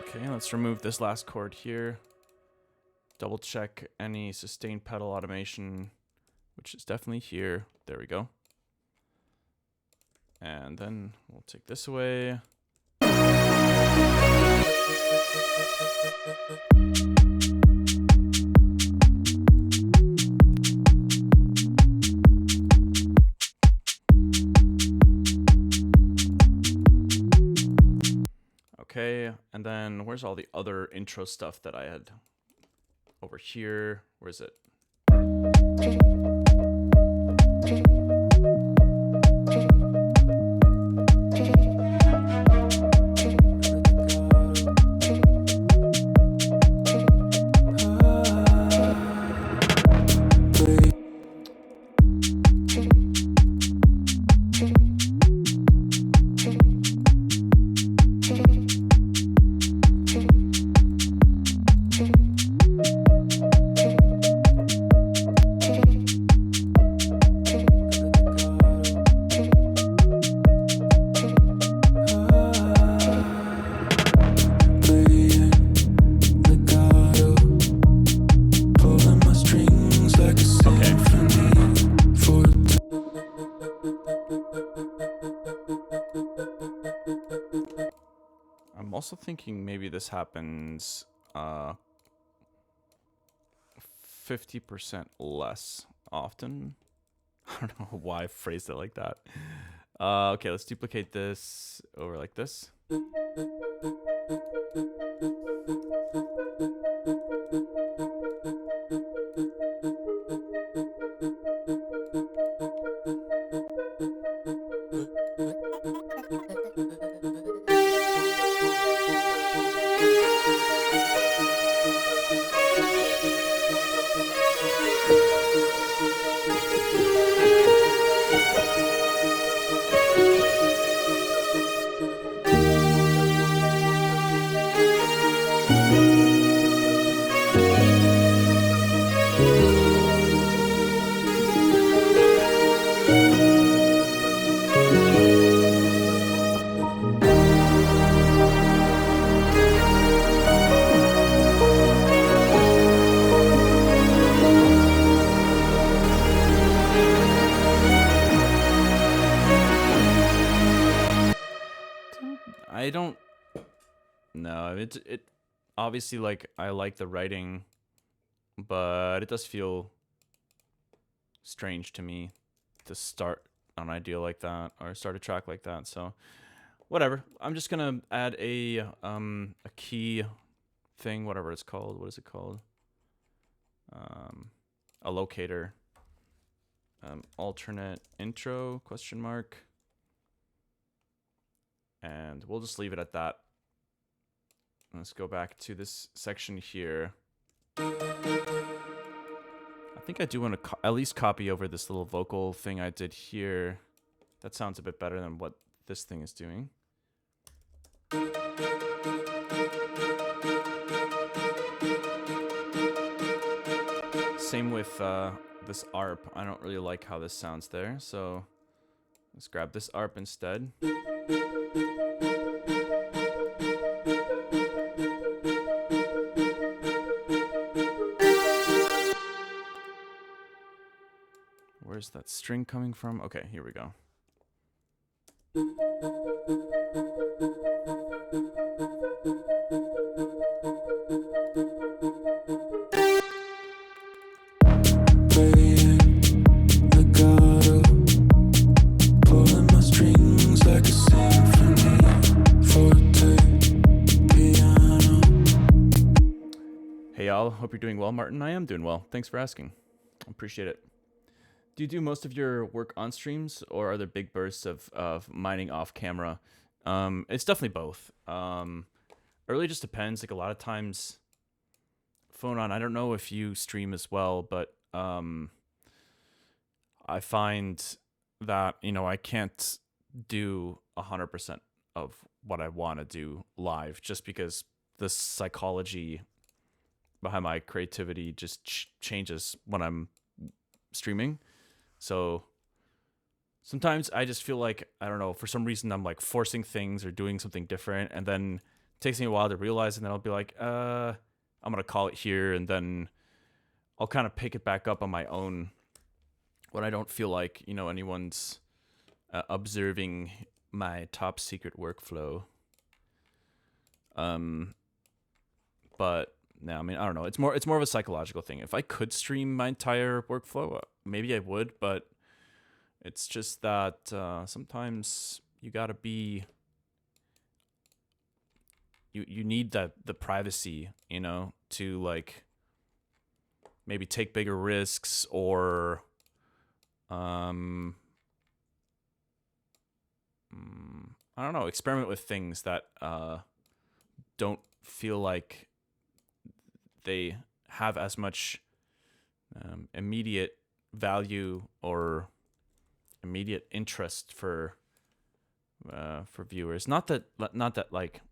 Okay, let's remove this last chord here. Double check any sustained pedal automation, which is definitely here. There we go. And then we'll take this away. Okay, and then where's all the other intro stuff that I had over here? Where is it? I'm also thinking maybe this happens 50% less often. I don't know why I phrased it like that. Okay, let's duplicate this over like this. I don't know. It obviously, like, I like the writing, but it does feel strange to me to start an idea like that or start a track like that. So whatever. I'm just gonna add a key thing, whatever it's called. What is it called? A locator. Alternate intro question mark. And we'll just leave it at that. Let's go back to this section here. I think I do want to at least copy over this little vocal thing I did here. That sounds a bit better than what this thing is doing. Same with this ARP. I don't really like how this sounds there, so let's grab this ARP instead. Where's that string coming from? Okay, here we go. Hey, all. Hope you're doing well, Martin. I am doing well. Thanks for asking. Appreciate it. Do you do most of your work on streams, or are there big bursts of mining off camera? It's definitely both. It really just depends. Like a lot of times, phone on. I don't know if you stream as well, but I find that I can't do 100% of what I want to do live, just because the psychology behind my creativity just changes when I'm streaming. So sometimes I just feel like, I don't know, for some reason I'm like forcing things or doing something different, and then it takes me a while to realize, and then I'll be like, I'm gonna call it here, and then I'll kind of pick it back up on my own when I don't feel like anyone's observing my top secret workflow. But no, I mean, I don't know. It's more of a psychological thing. If I could stream my entire workflow, maybe I would, but it's just that sometimes you gotta be. You need the privacy, to like maybe take bigger risks, or I don't know, experiment with things that don't feel like they have as much immediate value or immediate interest for viewers. Not that like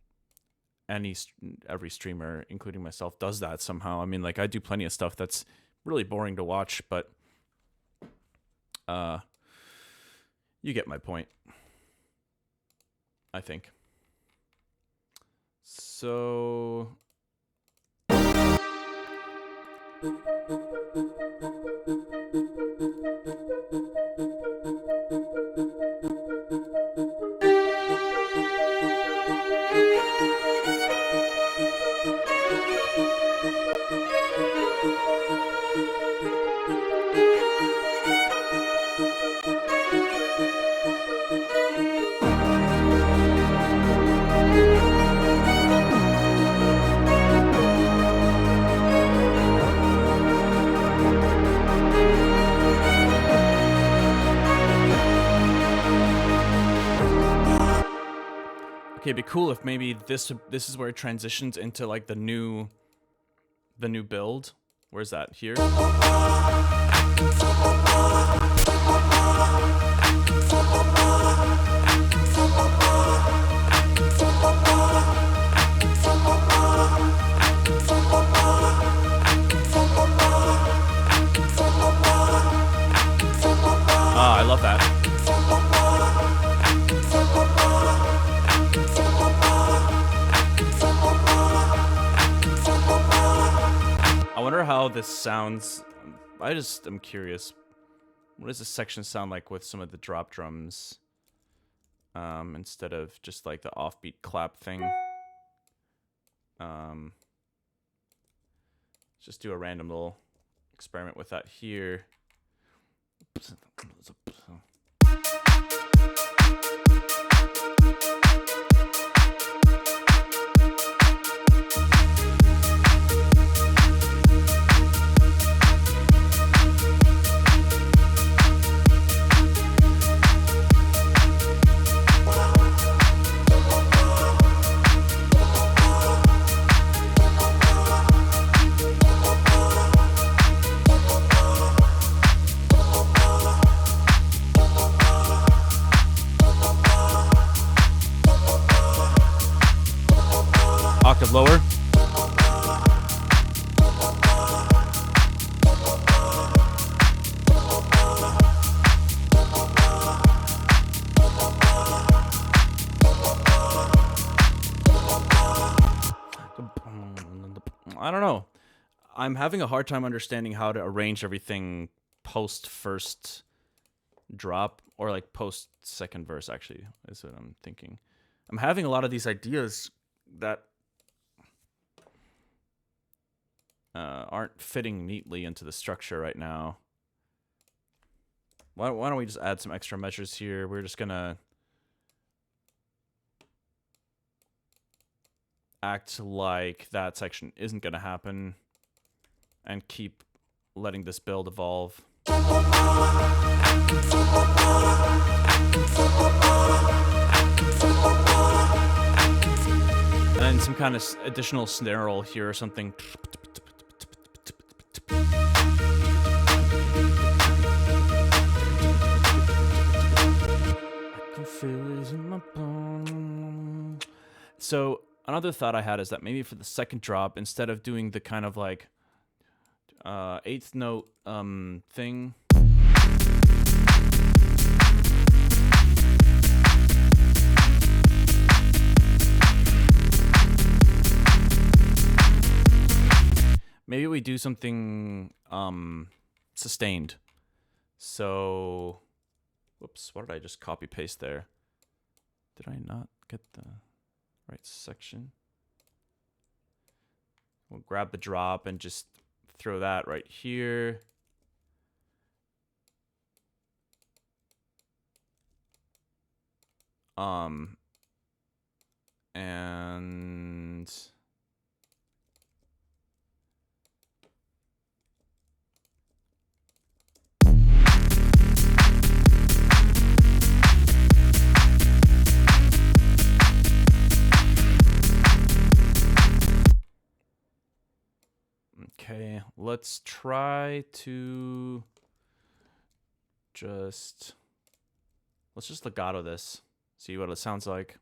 every streamer, including myself, does that somehow. I mean, like, I do plenty of stuff that's really boring to watch, but you get my point, I think. So okay, it'd be cool if maybe this is where it transitions into like the new build. Where's that? Here? Ah, I love that. I wonder how this sounds. I'm curious. What does this section sound like with some of the drop drums? Instead of just like the offbeat clap thing. Just do a random little experiment with that here. Octave lower. I don't know. I'm having a hard time understanding how to arrange everything post first drop, or like post second verse, actually, is what I'm thinking. I'm having a lot of these ideas that aren't fitting neatly into the structure right now. Why don't we just add some extra measures here? We're just gonna act like that section isn't gonna happen. and keep letting this build evolve. And some kind of additional snare roll here or something. So another thought I had is that maybe for the second drop, instead of doing the kind of like eighth note thing, maybe we do something sustained. So, whoops, what did I just copy paste there? Did I not get the right section? We'll grab the drop and just throw that right here. And okay, let's try to let's just legato this. See what it sounds like.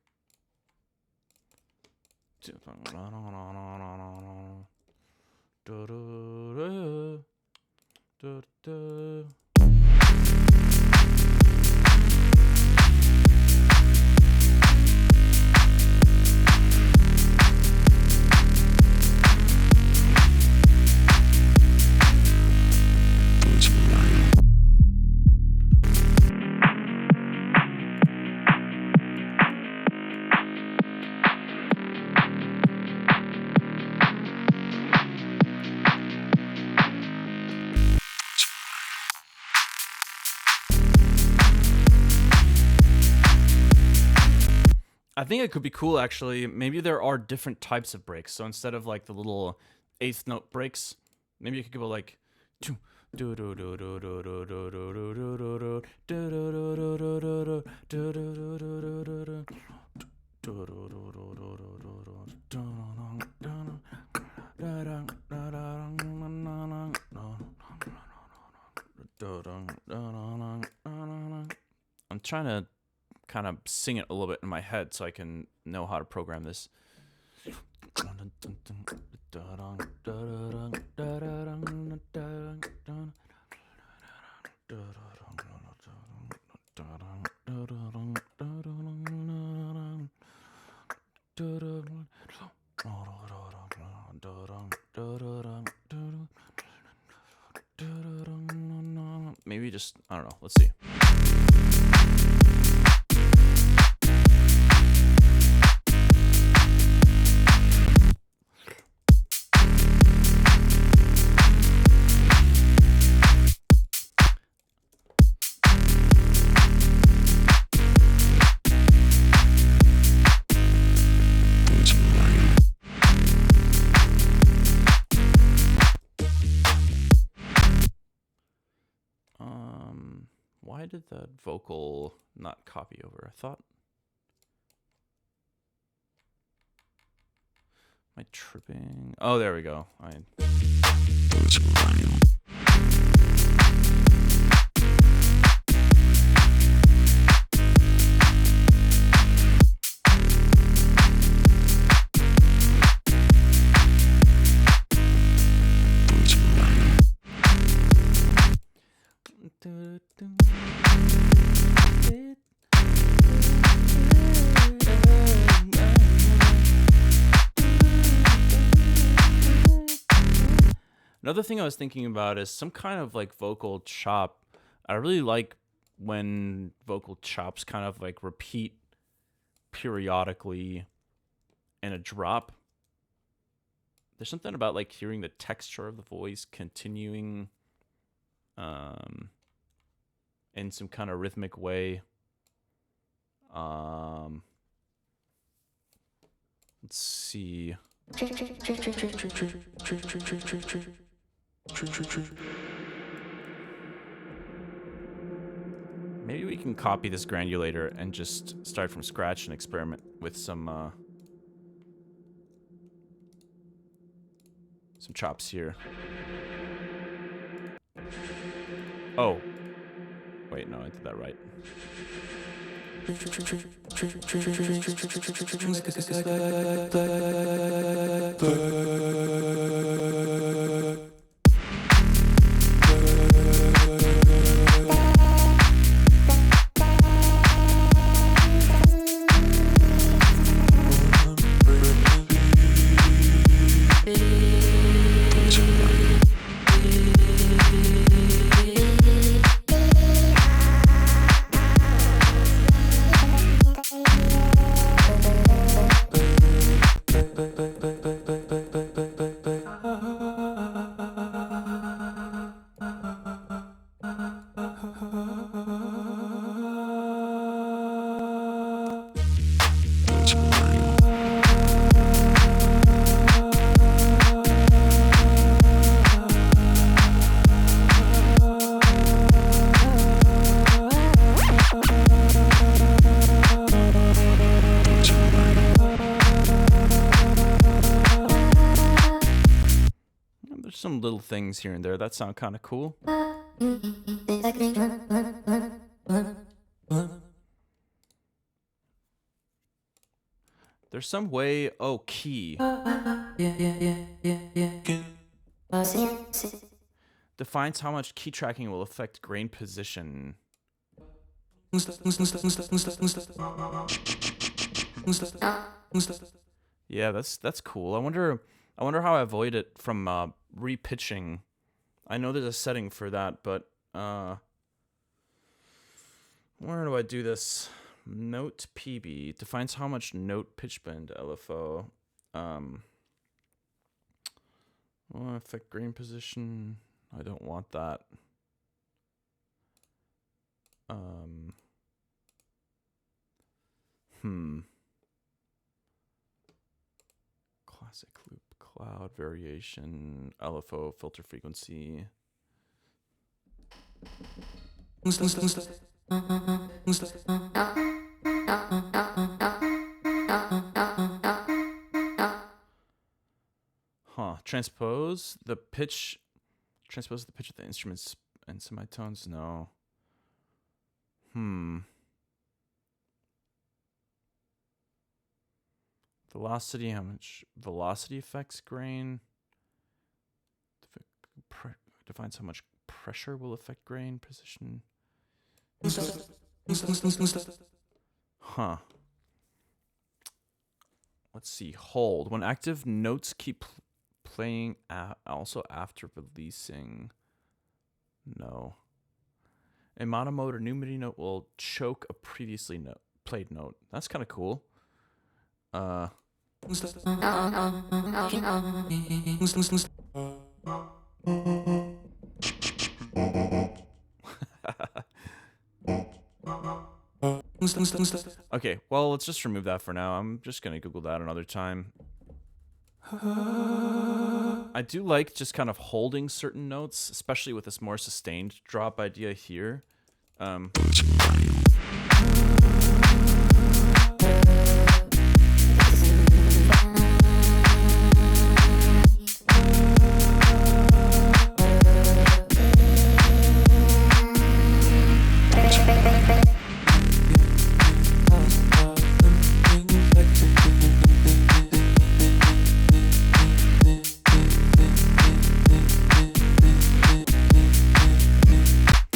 I think it could be cool, actually. Maybe there are different types of breaks. So instead of like the little eighth note breaks, maybe you could go like I'm trying to kind of sing it a little bit in my head so I can know how to program this. Maybe just, I don't know, let's see. Why did that vocal not copy over? I thought. Am I tripping? Oh, there we go. Another thing I was thinking about is some kind of like vocal chop. I really like when vocal chops kind of like repeat periodically in a drop. There's something about like hearing the texture of the voice continuing in some kind of rhythmic way. Let's see. Maybe we can copy this granulator and just start from scratch and experiment with some chops here. Oh. Wait, no, I did that right. Some little things here and there that sound kind of cool. There's some way. Oh, key. Defines how much key tracking will affect grain position. Yeah, that's cool. I wonder how I avoid it from repitching. I know there's a setting for that, but where do I do this? Note PB defines how much note pitch bend LFO. Will affect grain position. I don't want that. Classic loop, cloud variation, LFO, filter frequency. Huh. Transpose the pitch of the instruments and semitones? No. Velocity, how much velocity affects grain? Defines how much pressure will affect grain position. Huh. Let's see. Hold. When active, notes keep playing also after releasing. No. A mono mode or new MIDI note will choke a previously played note. That's kind of cool. Okay, well, let's just remove that for now. I'm just gonna Google that another time. I do like just kind of holding certain notes, especially with this more sustained drop idea here.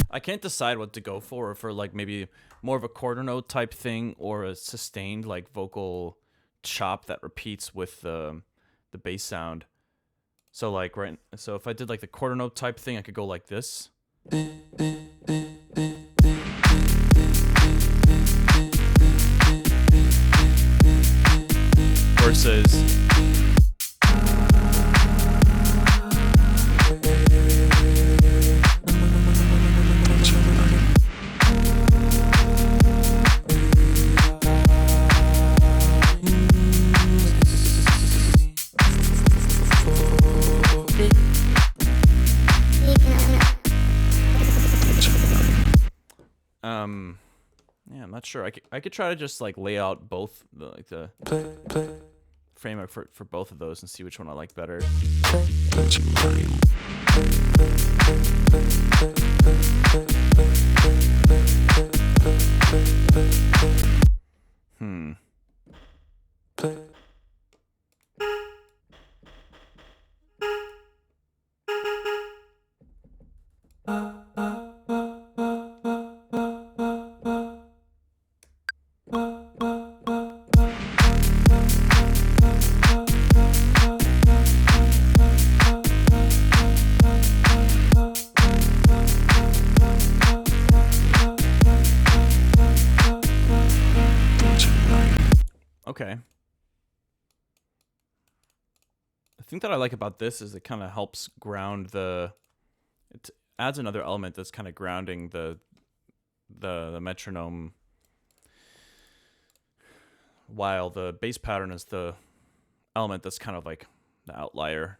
I can't decide what to go for like maybe more of a quarter note type thing or a sustained like vocal chop that repeats with the bass sound. So like so if I did like the quarter note type thing, I could go like this. Versus Yeah, I'm not sure. I could try to just like lay out both the framework for both of those and see which one I like better. Okay. The thing that I like about this is it kind of helps ground it adds another element that's kind of grounding the metronome, while the bass pattern is the element that's kind of like the outlier.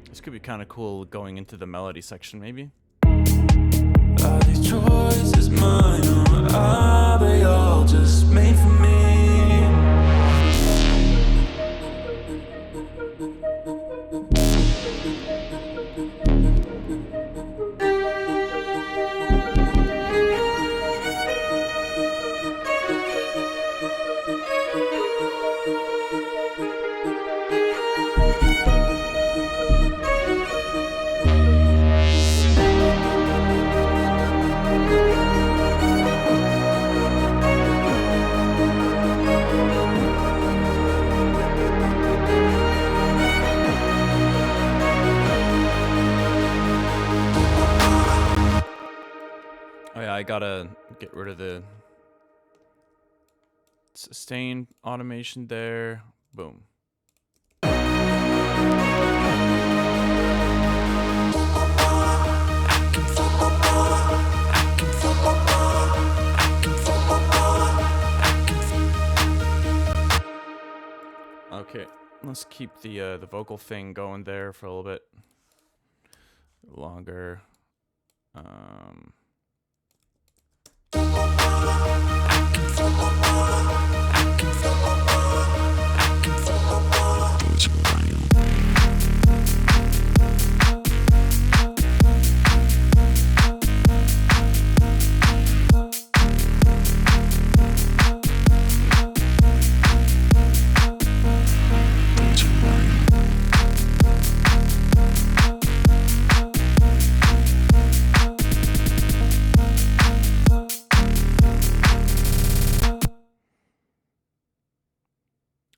This could be kind of cool going into the melody section, maybe. Are these choices mine, or are they all just made for me? Oh yeah, I gotta get rid of the sustain automation there. Boom. Okay, let's keep the vocal thing going there for a little bit longer.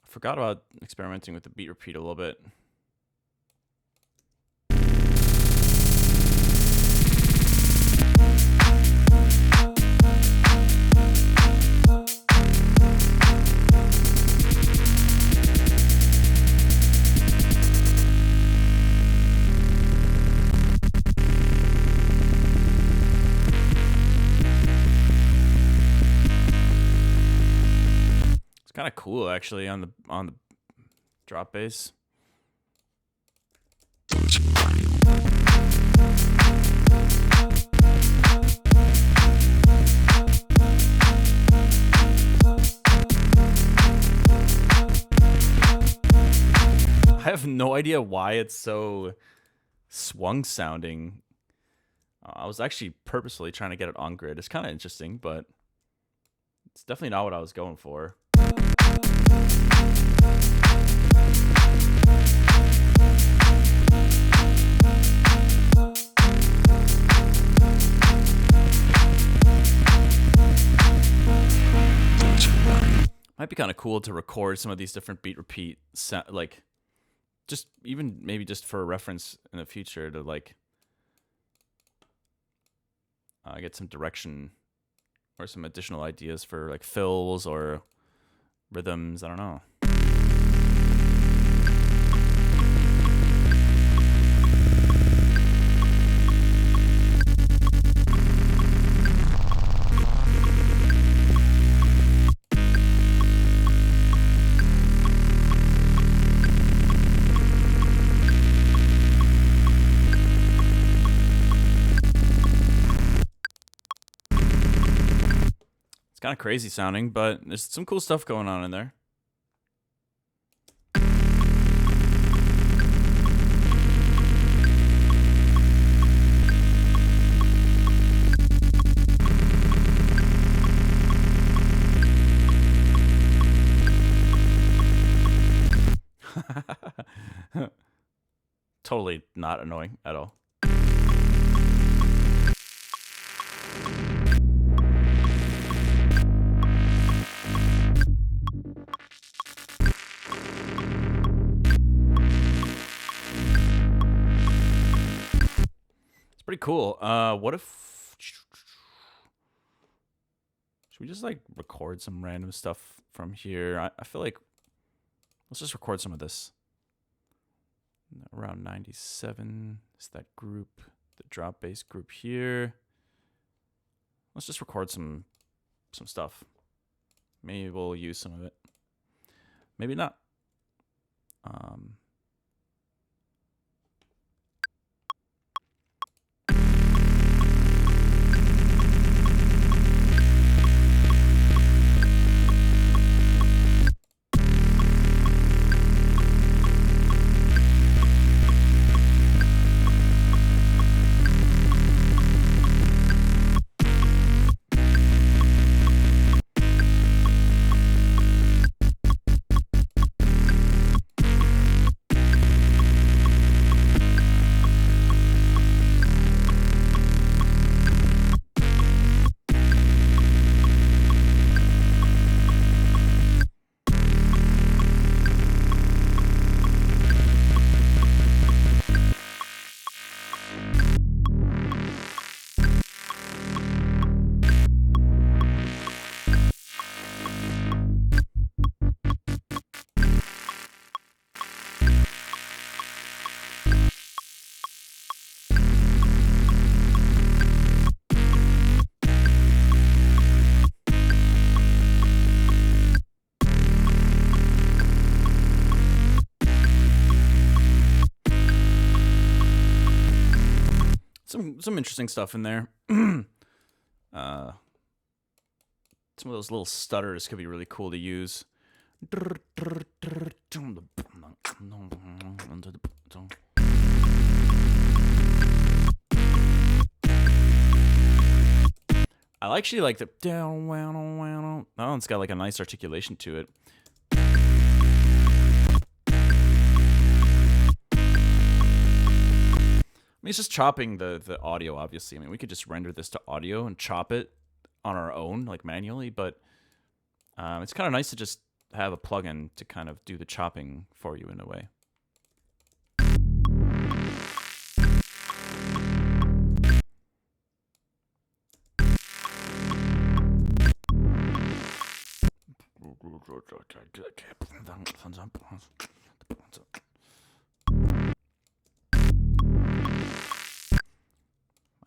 Forgot about experimenting with the beat repeat a little bit. Kind of cool actually on the drop bass. I have no idea why it's so swung sounding. I was actually purposefully trying to get it on grid. It's kind of interesting, but it's definitely not what I was going for. Might be kind of cool to record some of these different beat repeat like just even maybe just for a reference in the future to like get some direction or some additional ideas for like fills or rhythms. I don't know. It's kind of crazy sounding, but there's some cool stuff going on in there. Totally not annoying at all. Pretty cool. What if should we just like record some random stuff from here? I feel like let's just record some of this. Around 97 is that group, the drop bass group here. Let's just record some stuff. Maybe we'll use some of it. Maybe not. Some interesting stuff in there. Some of those little stutters could be really cool to use. I actually like the down. Oh, it's got like a nice articulation to it. I mean, it's just chopping the audio, obviously. I mean, we could just render this to audio and chop it on our own, like manually, but it's kind of nice to just have a plugin to kind of do the chopping for you in a way.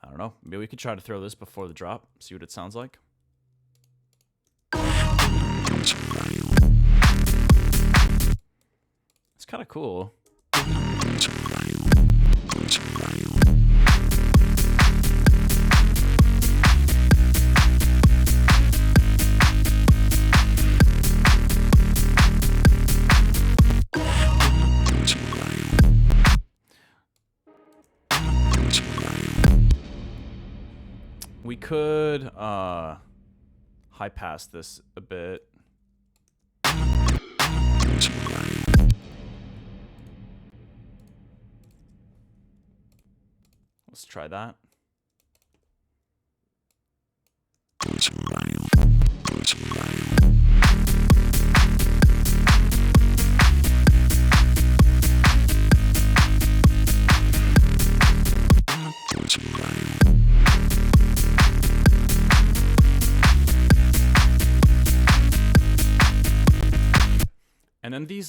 I don't know. Maybe we could try to throw this before the drop, see what it sounds like. It's kind of cool. We could high pass this a bit. Let's try that. And then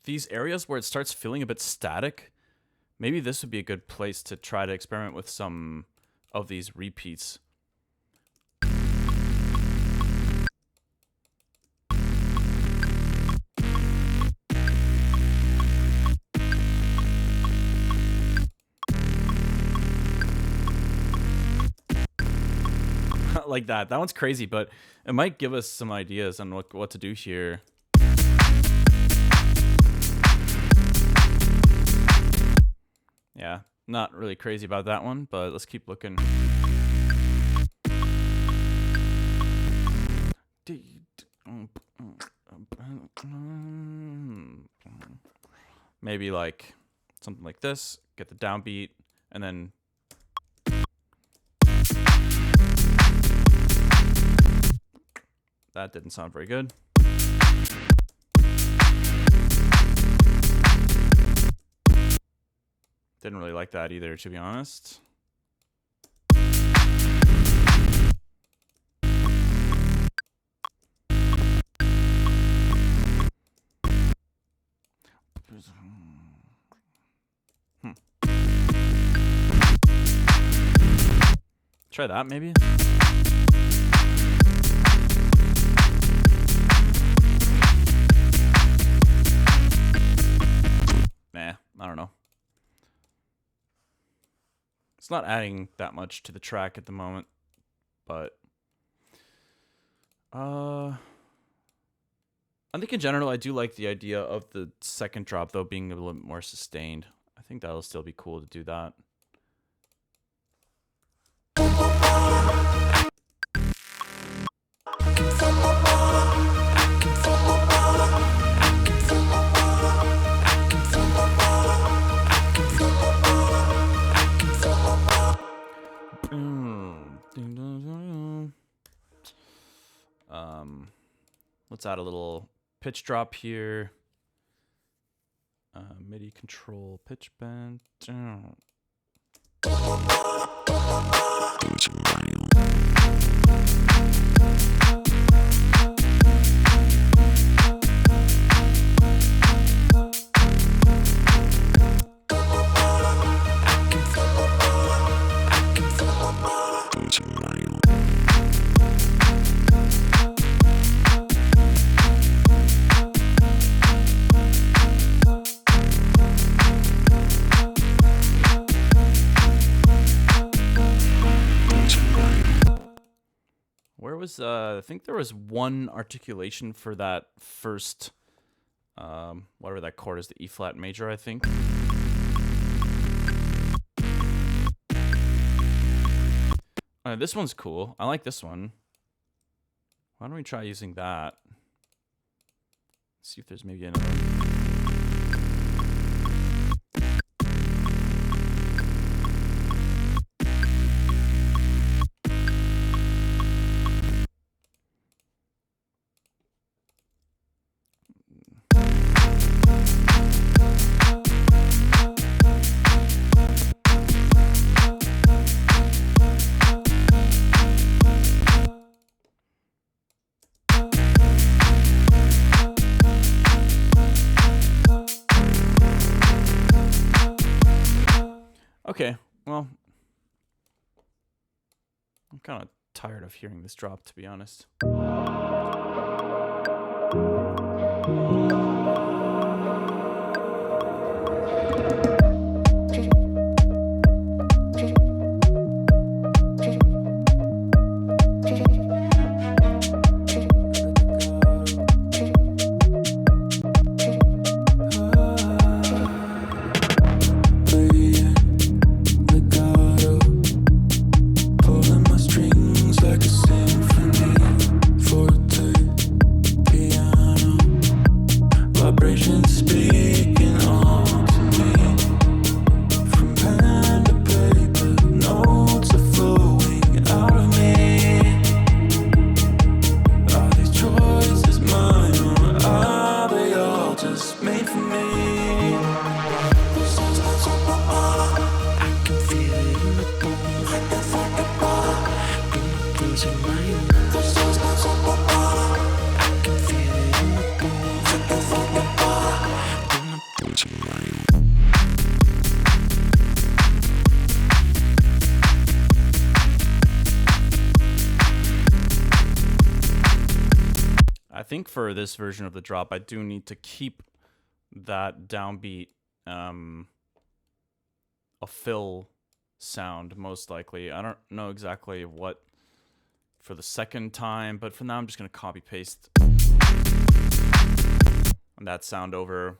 these areas where it starts feeling a bit static, maybe this would be a good place to try to experiment with some of these repeats. Like that. That one's crazy, but it might give us some ideas on what to do here. Yeah, not really crazy about that one, but let's keep looking. Maybe like something like this, get the downbeat, and then that didn't sound very good. Didn't really like that either, to be honest. Try that, maybe? Nah, I don't know. It's not adding that much to the track at the moment, but I think in general I do like the idea of the second drop though being a little bit more sustained. I think that'll still be cool to do that. Let's add a little pitch drop here. MIDI control pitch bend. I think there was one articulation for that first, whatever that chord is, the E flat major, I think. This one's cool. I like this one. Why don't we try using that? Let's see if there's maybe another one. Okay, well, I'm kind of tired of hearing this drop, to be honest. I can feel it in the bones. think for this version of the drop, I do need to keep that downbeat, a fill sound, most likely. I don't know exactly what for the second time, but for now I'm just going to copy paste that sound over.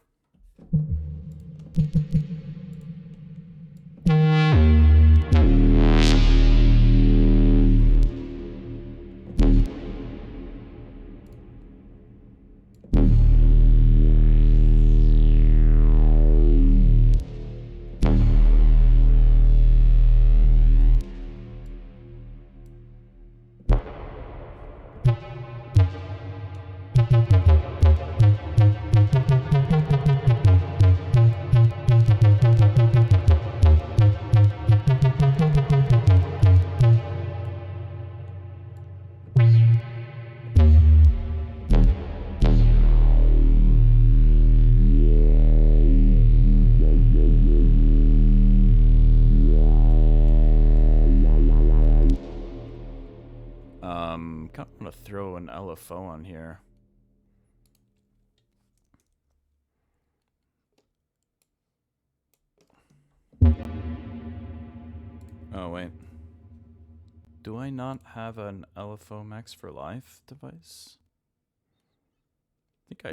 I'm gonna throw an LFO on here. Oh wait, do I not have an LFO Max for Live device? I think I.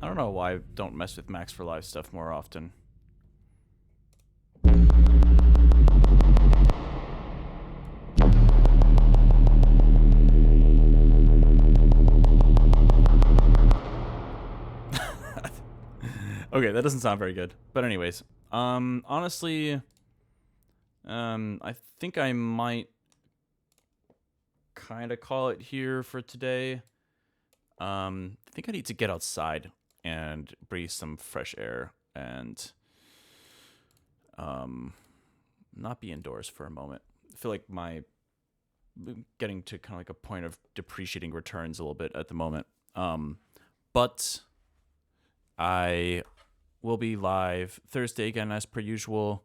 I don't know why I don't mess with Max for Live stuff more often. Okay, that doesn't sound very good. But anyways, honestly, I think I might kind of call it here for today. I think I need to get outside and breathe some fresh air and not be indoors for a moment. I feel like my getting to kind of like a point of depreciating returns a little bit at the moment. But I will be live Thursday again as per usual.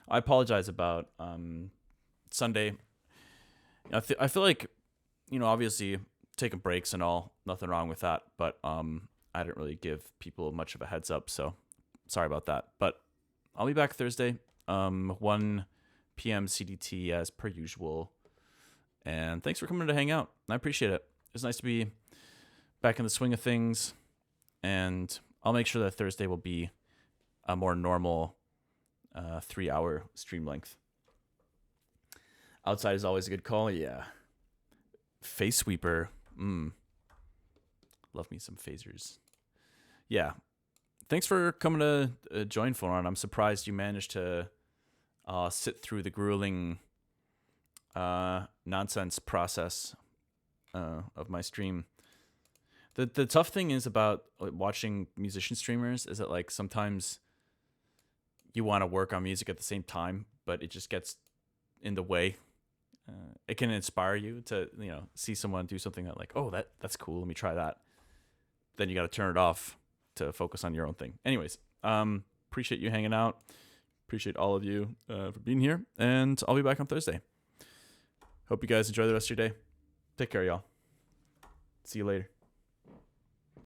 I apologize about Sunday. I feel like, obviously taking breaks and all, nothing wrong with that, but I didn't really give people much of a heads up, so sorry about that. But I'll be back Thursday, 1 p.m. CDT as per usual. And thanks for coming to hang out. I appreciate it. It's nice to be back in the swing of things, and I'll make sure that Thursday will be a more normal 3-hour stream length. Outside is always a good call, yeah. Face sweeper. Love me some phasers. Yeah. Thanks for coming to join Phone. I'm surprised you managed to sit through the grueling nonsense process of my stream. The tough thing is about watching musician streamers is that like sometimes you want to work on music at the same time, but it just gets in the way. It can inspire you to see someone do something that like, oh, that's cool, let me try that. Then you got to turn it off to focus on your own thing. Anyways, appreciate you hanging out. Appreciate all of you for being here, and I'll be back on Thursday. Hope you guys enjoy the rest of your day. Take care, y'all. See you later.